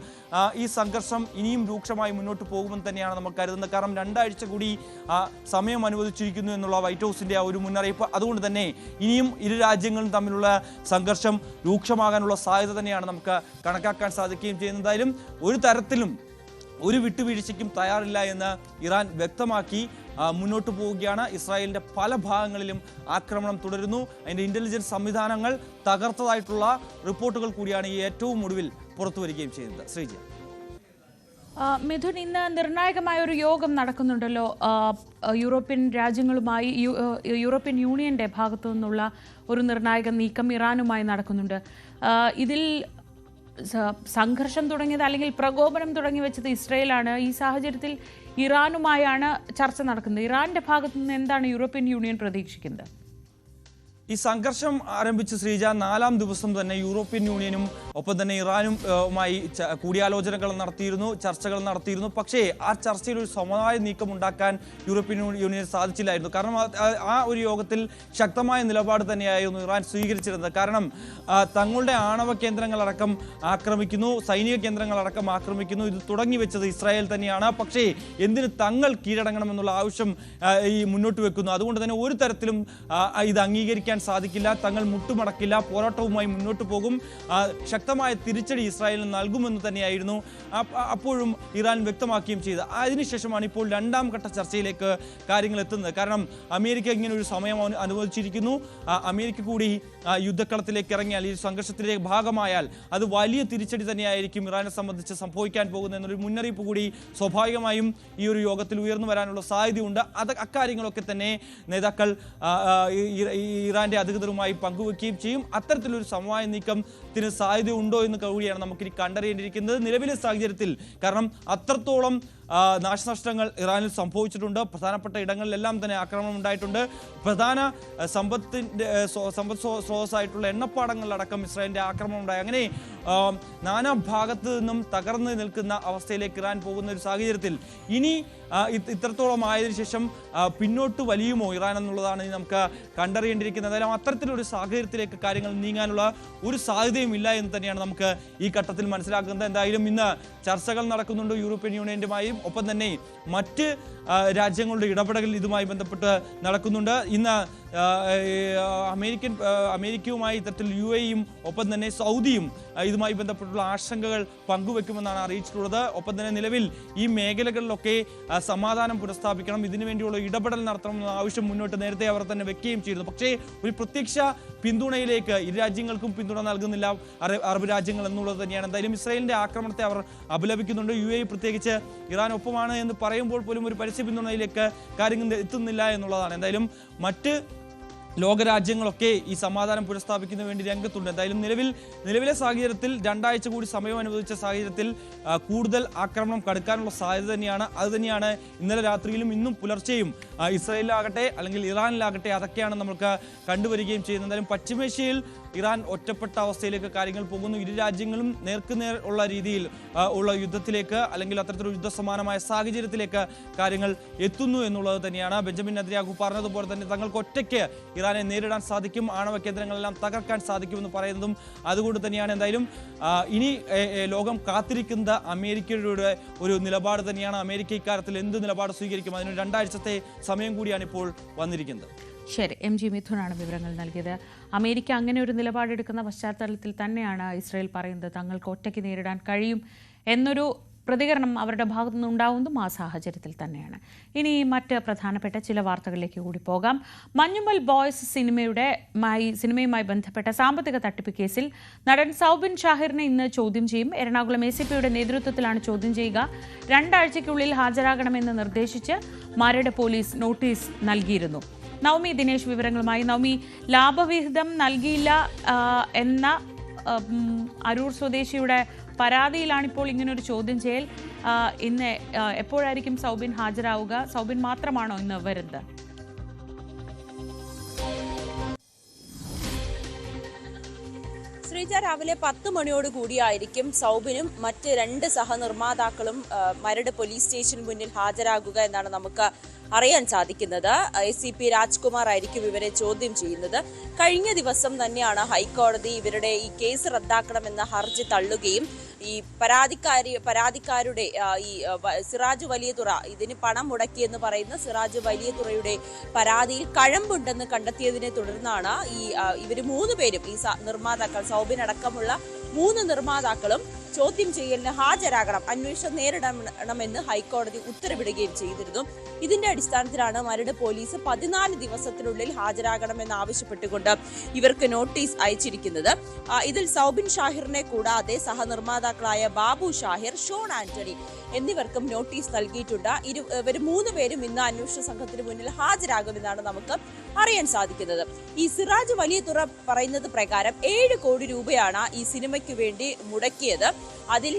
ഈ സംഘർഷം ഇനിയും രൂക്ഷമായി മുന്നോട്ട് പോകുമെന്ന് തന്നെയാണ് നമ്മൾ കരുതുന്നത്. കാരണം 2 ആഴ്ച കൂടി സമയം അനുവദിച്ചിരിക്കുന്നു എന്നുള്ള വൈറ്റ് ഹൗസിന്റെ ആ ഒരു മുന്നറിയിപ്പ്. അതുകൊണ്ട് തന്നെ ഇനിയും ഇരു രാജ്യങ്ങളും തമ്മിലുള്ള സംഘർഷം രൂക്ഷമാകാനുള്ള സാധ്യത തന്നെയാണ് നമുക്ക് കണക്കാക്കാൻ സാധിക്കുകയും ചെയ്യുന്നത്. എന്തായാലും ഒരു തരത്തിലും ഒരു വിട്ടുവീഴ്ചയ്ക്കും തയ്യാറില്ല എന്ന് ഇറാൻ വ്യക്തമാക്കി മുന്നോട്ട് പോവുകയാണ്. ഇസ്രായേലിന്റെ പല ഭാഗങ്ങളിലും ആക്രമണം തുടരുന്നു. അതിൻ്റെ ഇന്റലിജൻസ് സംവിധാനങ്ങൾ തകർത്തതായിട്ടുള്ള റിപ്പോർട്ടുകൾ കൂടിയാണ് ഈ ഏറ്റവും ഒടുവിൽ പുറത്തു വരികയും ചെയ്യുന്നത്. ശ്രീജ, മിഥുൻ, ഇന്ന് നിർണായകമായ ഒരു യോഗം നടക്കുന്നുണ്ടല്ലോ യൂറോപ്യൻ രാജ്യങ്ങളുമായി. യൂറോപ്യൻ യൂണിയന്റെ ഭാഗത്തു നിന്നുള്ള ഒരു നിർണായക നീക്കം ഇറാനുമായി നടക്കുന്നുണ്ട്. ഇതിൽ സംഘർഷം തുടങ്ങിയത് അല്ലെങ്കിൽ പ്രകോപനം തുടങ്ങി വെച്ചത് ഇസ്രയേലാണ്. ഈ സാഹചര്യത്തിൽ ഇറാനുമായാണ് ചർച്ച നടക്കുന്നത്. ഇറാന്റെ ഭാഗത്തു നിന്ന് എന്താണ് യൂറോപ്യൻ യൂണിയൻ പ്രതീക്ഷിക്കുന്നത്? ഈ സംഘർഷം ആരംഭിച്ച ശ്രീജ 4ാം ദിവസം തന്നെ യൂറോപ്യൻ യൂണിയനും ഒപ്പം തന്നെ ഇറാനുമായി കൂടിയാലോചനകൾ നടത്തിയിരുന്നു, ചർച്ചകൾ നടത്തിയിരുന്നു. പക്ഷേ ആ ചർച്ചയിൽ ഒരു സമവായ നീക്കം ഉണ്ടാക്കാൻ യൂറോപ്യൻ യൂണിയൻ സാധിച്ചില്ലായിരുന്നു. കാരണം ആ ഒരു യോഗത്തിൽ ശക്തമായ നിലപാട് തന്നെയായിരുന്നു ഇറാൻ സ്വീകരിച്ചിരുന്നത്. കാരണം തങ്ങളുടെ ആണവ കേന്ദ്രങ്ങളടക്കം ആക്രമിക്കുന്നു, സൈനിക കേന്ദ്രങ്ങളടക്കം ആക്രമിക്കുന്നു. ഇത് തുടങ്ങി വെച്ചത് ഇസ്രായേൽ തന്നെയാണ്. പക്ഷേ എന്തിന് തങ്ങൾ കീഴടങ്ങണമെന്നുള്ള ആവശ്യം ഈ മുന്നോട്ട് വെക്കുന്നു. അതുകൊണ്ട് തന്നെ ഒരു തരത്തിലും ഇത് അംഗീകരിക്കാൻ സാധിക്കില്ല, തങ്ങൾ മുട്ടുമടക്കില്ല, പോരാട്ടവുമായി മുന്നോട്ട് പോകും, ശക്തമായ തിരിച്ചടി ഇസ്രായേലിന് നൽകുമെന്ന് തന്നെയായിരുന്നു അപ്പോഴും ഇറാൻ വ്യക്തമാക്കുകയും ചെയ്തത്. അതിനുശേഷമാണ് ഇപ്പോൾ 2ാം ഘട്ട ചർച്ചയിലേക്ക് കാര്യങ്ങൾ എത്തുന്നത്. കാരണം അമേരിക്ക ഇങ്ങനെ ഒരു സമയം അനുവദിച്ചിരിക്കുന്നു. അമേരിക്ക കൂടി യുദ്ധക്കളത്തിലേക്ക് ഇറങ്ങിയാൽ, ഈ സംഘർഷത്തിലെ ഭാഗമായാൽ അത് വലിയ തിരിച്ചടി തന്നെയായിരിക്കും ഇറാനെ സംബന്ധിച്ച് സംഭവിക്കാൻ പോകുന്നത് എന്നൊരു മുന്നറിയിപ്പ് കൂടി സ്വാഭാവികമായും ഈ ഒരു യോഗത്തിൽ ഉയർന്നു വരാനുള്ള സാധ്യതയുണ്ട്. അക്കാര്യങ്ങളൊക്കെ തന്നെ നേതാക്കൾ ഇറാന്റെ അധികൃതരുമായി പങ്കുവെക്കുകയും ചെയ്യും. അത്തരത്തിലൊരു സമവായ നീക്കത്തിന് സാധ്യതയുണ്ടോ എന്ന് കൂടിയാണ് നമുക്കിനി കണ്ടറിയേണ്ടിയിരിക്കുന്നത് നിലവിലെ സാഹചര്യത്തിൽ. കാരണം അത്രത്തോളം നാശനഷ്ടങ്ങൾ ഇറാനിൽ സംഭവിച്ചിട്ടുണ്ട്. പ്രധാനപ്പെട്ട ഇടങ്ങളിലെല്ലാം തന്നെ ആക്രമണം ഉണ്ടായിട്ടുണ്ട്. പ്രധാന സമ്പത്ത് സ്രോതസ്സായിട്ടുള്ള എണ്ണപ്പാടങ്ങളിലടക്കം ഇസ്രായേലിന്റെ ആക്രമണം ഉണ്ടായി. അങ്ങനെ നാനാ ഭാഗത്ത് നിന്നും തകർന്ന് നിൽക്കുന്ന അവസ്ഥയിലേക്ക് ഇറാൻ പോകുന്ന ഒരു സാഹചര്യത്തിൽ ഇനി ഇത്രത്തോളം ആയതിനു ശേഷം പിന്നോട്ട് വലിയുമോ ഇറാൻ എന്നുള്ളതാണ് നമുക്ക് കണ്ടറിയേണ്ടിയിരിക്കുന്നത്. എന്തായാലും അത്തരത്തിലൊരു സാഹചര്യത്തിലേക്ക് കാര്യങ്ങൾ നീങ്ങാനുള്ള ഒരു സാധ്യതയും ഇല്ല എന്ന് തന്നെയാണ് നമുക്ക് ഈ ഘട്ടത്തിൽ മനസ്സിലാക്കുന്നത്. എന്തായാലും ഇന്ന് ചർച്ചകൾ നടക്കുന്നുണ്ട് യൂറോപ്യൻ യൂണിയനുമായും, ഒപ്പം തന്നെ മറ്റ് രാജ്യങ്ങളുടെ ഇടപെടൽ ഇതുമായി ബന്ധപ്പെട്ട് നടക്കുന്നുണ്ട്. ഇന്ന് അമേരിക്കയുമായി ഇത്തരത്തിൽ UAEയും ഒപ്പം തന്നെ സൗദിയും ഇതുമായി ബന്ധപ്പെട്ടുള്ള ആശങ്കകൾ പങ്കുവെക്കുമെന്നാണ് അറിയിച്ചിട്ടുള്ളത്. ഒപ്പം തന്നെ നിലവിൽ ഈ മേഖലകളിലൊക്കെ സമാധാനം പുനഃസ്ഥാപിക്കണം, ഇതിനുവേണ്ടിയുള്ള ഇടപെടൽ നടത്തണമെന്ന ആവശ്യം മുന്നോട്ട് നേരത്തെ അവർ തന്നെ വെക്കുകയും ചെയ്തിരുന്നു. പക്ഷേ ഒരു പ്രത്യക്ഷ പിന്തുണയിലേക്ക് ഇരു രാജ്യങ്ങൾക്കും പിന്തുണ നൽകുന്നില്ല അറബ് രാജ്യങ്ങൾ എന്നുള്ളത് തന്നെയാണ്. എന്തായാലും ഇസ്രായേലിന്റെ ആക്രമണത്തെ അവർ അപലപിക്കുന്നുണ്ട്. UAE പ്രത്യേകിച്ച് ഇറാൻ ഒപ്പമാണ് എന്ന് പറയുമ്പോൾ പോലും ഒരു പരസ്യ പിന്തുണയിലേക്ക് കാര്യങ്ങൾ എത്തുന്നില്ല എന്നുള്ളതാണ്. എന്തായാലും മറ്റ് ലോകരാജ്യങ്ങളൊക്കെ ഈ സമാധാനം പുനഃസ്ഥാപിക്കുന്നതിന് വേണ്ടി രംഗത്തുണ്ട്. എന്തായാലും നിലവിലെ സാഹചര്യത്തിൽ 2 ആഴ്ച കൂടി സമയം അനുവദിച്ച സാഹചര്യത്തിൽ കൂടുതൽ ആക്രമണം കടുക്കാനുള്ള സാധ്യത തന്നെയാണ്. അതുതന്നെയാണ് ഇന്നലെ രാത്രിയിലും ഇന്നും പുലർച്ചെയും ഇസ്രായേലിലാകട്ടെ അല്ലെങ്കിൽ ഇറാനിലാകട്ടെ അതൊക്കെയാണ് നമുക്ക് കണ്ടുവരികയും ചെയ്യുന്നത്. എന്തായാലും പശ്ചിമേഷ്യയിൽ ഇറാൻ ഒറ്റപ്പെട്ട അവസ്ഥയിലേക്ക് കാര്യങ്ങൾ പോകുന്നു. ഇരു രാജ്യങ്ങളും നേർക്കുനേർ ഉള്ള രീതിയിൽ ഉള്ള യുദ്ധത്തിലേക്ക് അല്ലെങ്കിൽ അത്തരത്തിലൊരു യുദ്ധസമാനമായ സാഹചര്യത്തിലേക്ക് കാര്യങ്ങൾ എത്തുന്നു എന്നുള്ളത് തന്നെയാണ്. ബെഞ്ചമിൻ നെതന്യാഹു പറഞ്ഞതുപോലെ തന്നെ തങ്ങൾക്ക് ഒറ്റയ്ക്ക് ഇറാനെ നേരിടാൻ സാധിക്കും, ആണവ കേന്ദ്രങ്ങളെല്ലാം തകർക്കാൻ സാധിക്കുമെന്ന് പറയുന്നതും അതുകൊണ്ട് തന്നെയാണ്. എന്തായാലും ഇനി ലോകം കാത്തിരിക്കുന്ന അമേരിക്കയുടെ ഒരു നിലപാട് തന്നെയാണ്. അമേരിക്ക ഇക്കാര്യത്തിൽ എന്ത് നിലപാട് സ്വീകരിക്കും, അതിന് 2 ആഴ്ചത്തെ സമയം കൂടിയാണ് ഇപ്പോൾ വന്നിരിക്കുന്നത്. ശരി, MG മിഥുനാണ് വിവരങ്ങൾ നൽകിയത്. അമേരിക്ക അങ്ങനെ ഒരു നിലപാടെടുക്കുന്ന പശ്ചാത്തലത്തിൽ തന്നെയാണ് ഇസ്രായേൽ പറയുന്നത് തങ്ങൾക്ക് ഒറ്റയ്ക്ക് നേരിടാൻ കഴിയും എന്നൊരു പ്രതികരണം അവരുടെ ഭാഗത്തു നിന്നുണ്ടാവുന്നതും ആ സാഹചര്യത്തിൽ തന്നെയാണ്. ഇനി മറ്റ് പ്രധാനപ്പെട്ട ചില വാർത്തകളിലേക്ക് കൂടി പോകാം. മഞ്ഞുമൽ ബോയ്സ് സിനിമയുമായി ബന്ധപ്പെട്ട സാമ്പത്തിക തട്ടിപ്പ് കേസിൽ നടൻ സൗബിൻ ഷാഹിറിനെ ഇന്ന് ചോദ്യം ചെയ്യും. എറണാകുളം ACPയുടെ നേതൃത്വത്തിലാണ് ചോദ്യം ചെയ്യുക. 2 ആഴ്ചയ്ക്കുള്ളിൽ ഹാജരാകണമെന്ന് നിർദ്ദേശിച്ച് മരട് പോലീസ് നോട്ടീസ് നൽകിയിരുന്നു. നവമി ദിനേശ് വിവരങ്ങളുമായി. നവമി, ലാഭവിഹിതം നൽകിയില്ല എന്ന അരൂർ സ്വദേശിയുടെ പരാതിയിലാണിപ്പോൾ ഇങ്ങനൊരു ചോദ്യം ചെയ്യൽ. ഇന്ന് എപ്പോഴായിരിക്കും സൗബിൻ ഹാജരാവുക? സൗബിൻ മാത്രമാണോ ഇന്ന് വരുന്നത്? ശ്രീജ, രാവിലെ 10 മണിയോടുകൂടിയായിരിക്കും സൗബിനും മറ്റ് 2 സഹനിർമ്മാതാക്കളും മരട് പോലീസ് സ്റ്റേഷന് മുന്നിൽ ഹാജരാകുക എന്നാണ് നമുക്ക് അറിയാൻ സാധിക്കുന്നത്. ACP രാജ്കുമാർ ആയിരിക്കും ഇവരെ ചോദ്യം ചെയ്യുന്നത്. കഴിഞ്ഞ ദിവസം തന്നെയാണ് ഹൈക്കോടതി ഇവരുടെ ഈ കേസ് റദ്ദാക്കണമെന്ന ഹർജി തള്ളുകയും ഈ പരാതിക്കാരുടെ ഈ സിറാജ് വലിയതുറ ഇതിന് പണം മുടക്കിയെന്ന് പറയുന്ന സിറാജ് വലിയതുറയുടെ പരാതിയിൽ കഴമ്പുണ്ടെന്ന് കണ്ടെത്തിയതിനെ തുടർന്നാണ് ഇവർ 3 പേരും ഈ നിർമ്മാതാക്കൾ സൗബിൻ അടക്കമുള്ള 3 നിർമ്മാതാക്കളും ചോദ്യം ചെയ്യലിന് ഹാജരാകണം, അന്വേഷണം നേരിടണമെന്ന് ഹൈക്കോടതി ഉത്തരവിടുകയും ചെയ്തിരുന്നു. ഇതിന്റെ അടിസ്ഥാനത്തിലാണ് മരട് പോലീസ് 14 ദിവസത്തിനുള്ളിൽ ഹാജരാകണമെന്ന് ആവശ്യപ്പെട്ടുകൊണ്ട് ഇവർക്ക് നോട്ടീസ് അയച്ചിരിക്കുന്നത്. ഇതിൽ സൗബിൻ ഷാഹിറിനെ കൂടാതെ സഹനിർമ്മാതാക്കളായ ബാബു ഷാഹിർ, ഷോൺ ആന്റണി എന്നിവർക്കും നോട്ടീസ് നൽകിയിട്ടുണ്ട്. ഇവർ 3 പേരും ഇന്ന് അന്വേഷണ സംഘത്തിന് മുന്നിൽ ഹാജരാകുമെന്നാണ് നമുക്ക് അറിയാൻ സാധിക്കുന്നത്. ഈ സിറാജ് വലിയതുറ പറയുന്നത് പ്രകാരം 7 കോടി രൂപയാണ് ഈ സിനിമയ്ക്ക് വേണ്ടി മുടക്കിയത്. അതിൽ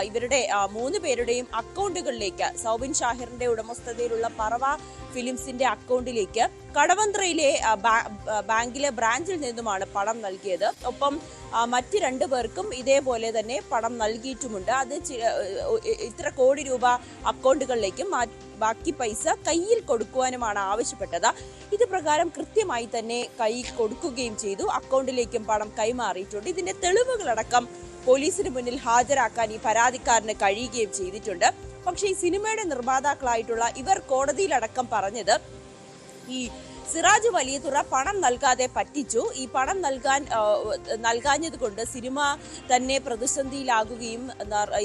ഇവരുടെ 3 പേരുടെയും അക്കൗണ്ടുകളിലേക്ക് സൗബിൻ ഷാഹിറിന്റെ ഉടമസ്ഥതയിലുള്ള പറവ ഫിലിംസിന്റെ അക്കൗണ്ടിലേക്ക് കടവന്ത്രയിലെ ബാങ്കിലെ ബ്രാഞ്ചിൽ നിന്നുമാണ് പണം നൽകിയത്. ഒപ്പം മറ്റ് 2 പേർക്കും ഇതേപോലെ തന്നെ പണം നൽകിയിട്ടുമുണ്ട്. അത് ഇത്ര കോടി രൂപ അക്കൗണ്ടുകളിലേക്കും ബാക്കി പൈസ കയ്യിൽ കൊടുക്കുവാനുമാണ് ആവശ്യപ്പെട്ടത്. ഇത് പ്രകാരം കൃത്യമായി തന്നെ കൈ കൊടുക്കുകയും ചെയ്തു. അക്കൗണ്ടിലേക്കും പണം കൈമാറിയിട്ടുണ്ട്. ഇതിന്റെ തെളിവുകളടക്കം പോലീസിന് മുന്നിൽ ഹാജരാക്കാൻ ഈ പരാതിക്കാരന് കഴിയുകയും ചെയ്തിട്ടുണ്ട്. പക്ഷേ ഈ സിനിമയുടെ നിർമ്മാതാക്കളായിട്ടുള്ള ഇവർ കോടതിയിലടക്കം പറഞ്ഞത് ഈ സിറാജ് വലിയതുറ പണം നൽകാതെ പറ്റിച്ചു. ഈ പണം നൽകാഞ്ഞത് കൊണ്ട് സിനിമ തന്നെ പ്രതിസന്ധിയിലാകുകയും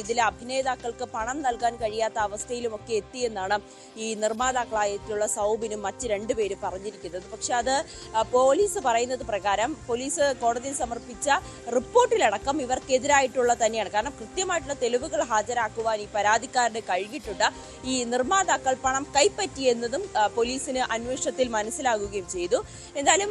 ഇതിലെ അഭിനേതാക്കൾക്ക് പണം നൽകാൻ കഴിയാത്ത അവസ്ഥയിലുമൊക്കെ എത്തിയെന്നാണ് ഈ നിർമ്മാതാക്കളായിട്ടുള്ള സൗബിനും മറ്റ് 2 പേര് പറഞ്ഞിരിക്കുന്നത്. പക്ഷെ അത് പോലീസ് പറയുന്നത് പ്രകാരം പോലീസ് കോടതിയിൽ സമർപ്പിച്ച റിപ്പോർട്ടിലടക്കം ഇവർക്കെതിരായിട്ടുള്ള തന്നെയാണ്. കാരണം കൃത്യമായിട്ടുള്ള തെളിവുകൾ ഹാജരാക്കുവാൻ ഈ പരാതിക്കാരന് കഴിഞ്ഞിട്ടുണ്ട്. ഈ നിർമ്മാതാക്കൾ പണം കൈപ്പറ്റിയെന്നതും പോലീസിന് അന്വേഷണത്തിൽ മനസ്സിലാക്കി ഹാജരാകുകയും ചെയ്തു. എന്തായാലും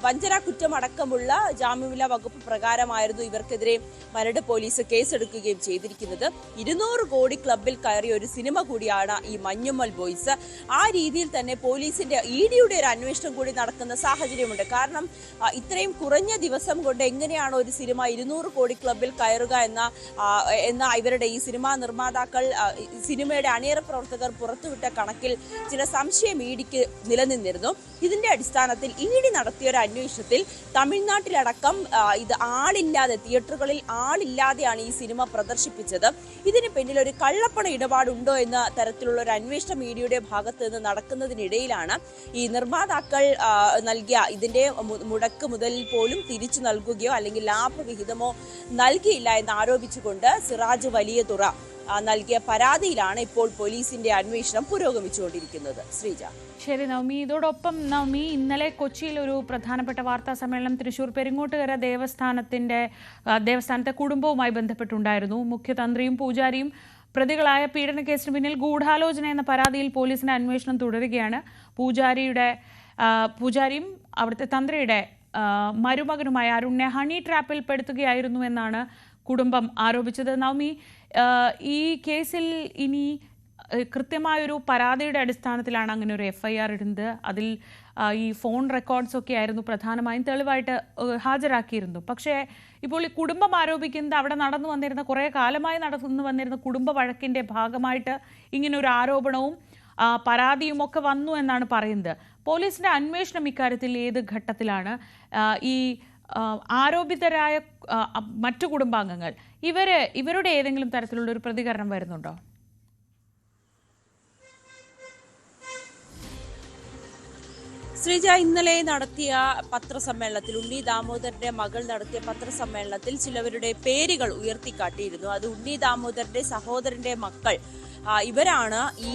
വഞ്ചന കുറ്റമടക്കമുള്ള ജാമ്യമില്ലാ വകുപ്പ് പ്രകാരമായിരുന്നു ഇവർക്കെതിരെ മരട് പോലീസ് കേസെടുക്കുകയും ചെയ്തിരിക്കുന്നത്. 200 കോടി ക്ലബിൽ കയറിയ ഒരു സിനിമ കൂടിയാണ് ഈ മഞ്ഞുമ്മൽ ബോയ്സ്. ആ രീതിയിൽ തന്നെ പോലീസിന്റെ ഇഡിയുടെ ഒരു അന്വേഷണം കൂടി നടക്കുന്ന സാഹചര്യമുണ്ട്. കാരണം ഇത്രയും കുറഞ്ഞ ദിവസം കൊണ്ട് എങ്ങനെയാണ് ഒരു സിനിമ 200 കോടി ക്ലബിൽ കയറുക എന്ന ഇവരുടെ ഈ സിനിമാ നിർമ്മാതാക്കൾ, സിനിമയുടെ അണിയറ പ്രവർത്തകർ പുറത്തുവിട്ട കണക്കിൽ ചില സംശയം ഇഡിക്ക് നിലനിന്നിരുന്നു. ഇതിന്റെ അടിസ്ഥാനത്തിൽ ഇഡി നടത്തിയ ഒരു അന്വേഷണത്തിൽ തമിഴ്നാട്ടിലടക്കം ഇത് ആളില്ലാതെ, തിയേറ്ററുകളിൽ ആളില്ലാതെയാണ് ഈ സിനിമ പ്രദർശിപ്പിച്ചത്. ഇതിന് പിന്നിൽ ഒരു കള്ളപ്പണ ഇടപാടുണ്ടോ എന്ന തരത്തിലുള്ള ഒരു അന്വേഷണം ഇഡിയുടെ ഭാഗത്ത് നിന്ന് നടക്കുന്നതിനിടയിലാണ് ഈ നിർമ്മാതാക്കൾ നൽകിയ ഇതിന്റെ മുടക്ക് മുതൽ പോലും തിരിച്ചു നൽകുകയോ അല്ലെങ്കിൽ ലാഭവിഹിതമോ നൽകിയില്ല എന്ന് ആരോപിച്ചുകൊണ്ട് സിറാജ് വലിയതുറ നൽകിയ പരാതിയിലാണ് ഇപ്പോൾ പോലീസിന്റെ അന്വേഷണം പുരോഗമിച്ചുകൊണ്ടിരിക്കുന്നത്. ശ്രീജ. ശരി നവമി, ഇതോടൊപ്പം നവമി, ഇന്നലെ കൊച്ചിയിൽ ഒരു പ്രധാനപ്പെട്ട വാർത്താ സമ്മേളനം തൃശൂർ പെരിങ്ങോട്ടുകര ദേവസ്ഥാനത്തെ കുടുംബവുമായി ബന്ധപ്പെട്ടുണ്ടായിരുന്നു. മുഖ്യതന്ത്രിയും പൂജാരിയും പ്രതികളായ പീഡനക്കേസിന് പിന്നിൽ ഗൂഢാലോചന എന്ന പരാതിയിൽ പോലീസിന്റെ അന്വേഷണം തുടരുകയാണ്. പൂജാരിയും അവിടുത്തെ തന്ത്രിയുടെ മരുമകനുമായ അരുണിനെ ഹണി ട്രാപ്പിൽ പെടുത്തുകയായിരുന്നു എന്നാണ് കുടുംബം ആരോപിച്ചത്. നവമി, ഈ കേസിൽ ഇനി കൃത്യമായൊരു പരാതിയുടെ അടിസ്ഥാനത്തിലാണ് അങ്ങനെ ഒരു FIR ഇടുന്നത്. അതിൽ ഈ ഫോൺ റെക്കോർഡ്സ് ഒക്കെ ആയിരുന്നു പ്രധാനമായും തെളിവായിട്ട് ഹാജരാക്കിയിരുന്നു. പക്ഷേ ഇപ്പോൾ ഈ കുടുംബം ആരോപിക്കുന്നത് അവിടെ കുറേ കാലമായി നടന്നു വന്നിരുന്ന കുടുംബ വഴക്കിൻ്റെ ഭാഗമായിട്ട് ഇങ്ങനൊരു ആരോപണവും പരാതിയും ഒക്കെ വന്നു എന്നാണ് പറയുന്നത്. പോലീസിന്റെ അന്വേഷണം ഇക്കാര്യത്തിൽ ഏത് ഘട്ടത്തിലാണ്? ഈ ആരോപിതരായ മറ്റു കുടുംബാംഗങ്ങൾ ഇവരുടെ ഏതെങ്കിലും തരത്തിലുള്ള ഒരു പ്രതികരണം വരുന്നുണ്ടോ? ശ്രീജ, ഇന്നലെ നടത്തിയ പത്രസമ്മേളനത്തിൽ, ഉണ്ണി ദാമോദരന്റെ മകൾ നടത്തിയ പത്രസമ്മേളനത്തിൽ ചിലവരുടെ പേരുകൾ ഉയർത്തിക്കാട്ടിയിരുന്നു. അത് ഉണ്ണി ദാമോദരന്റെ സഹോദരന്റെ മക്കൾ ഇവരാണ് ഈ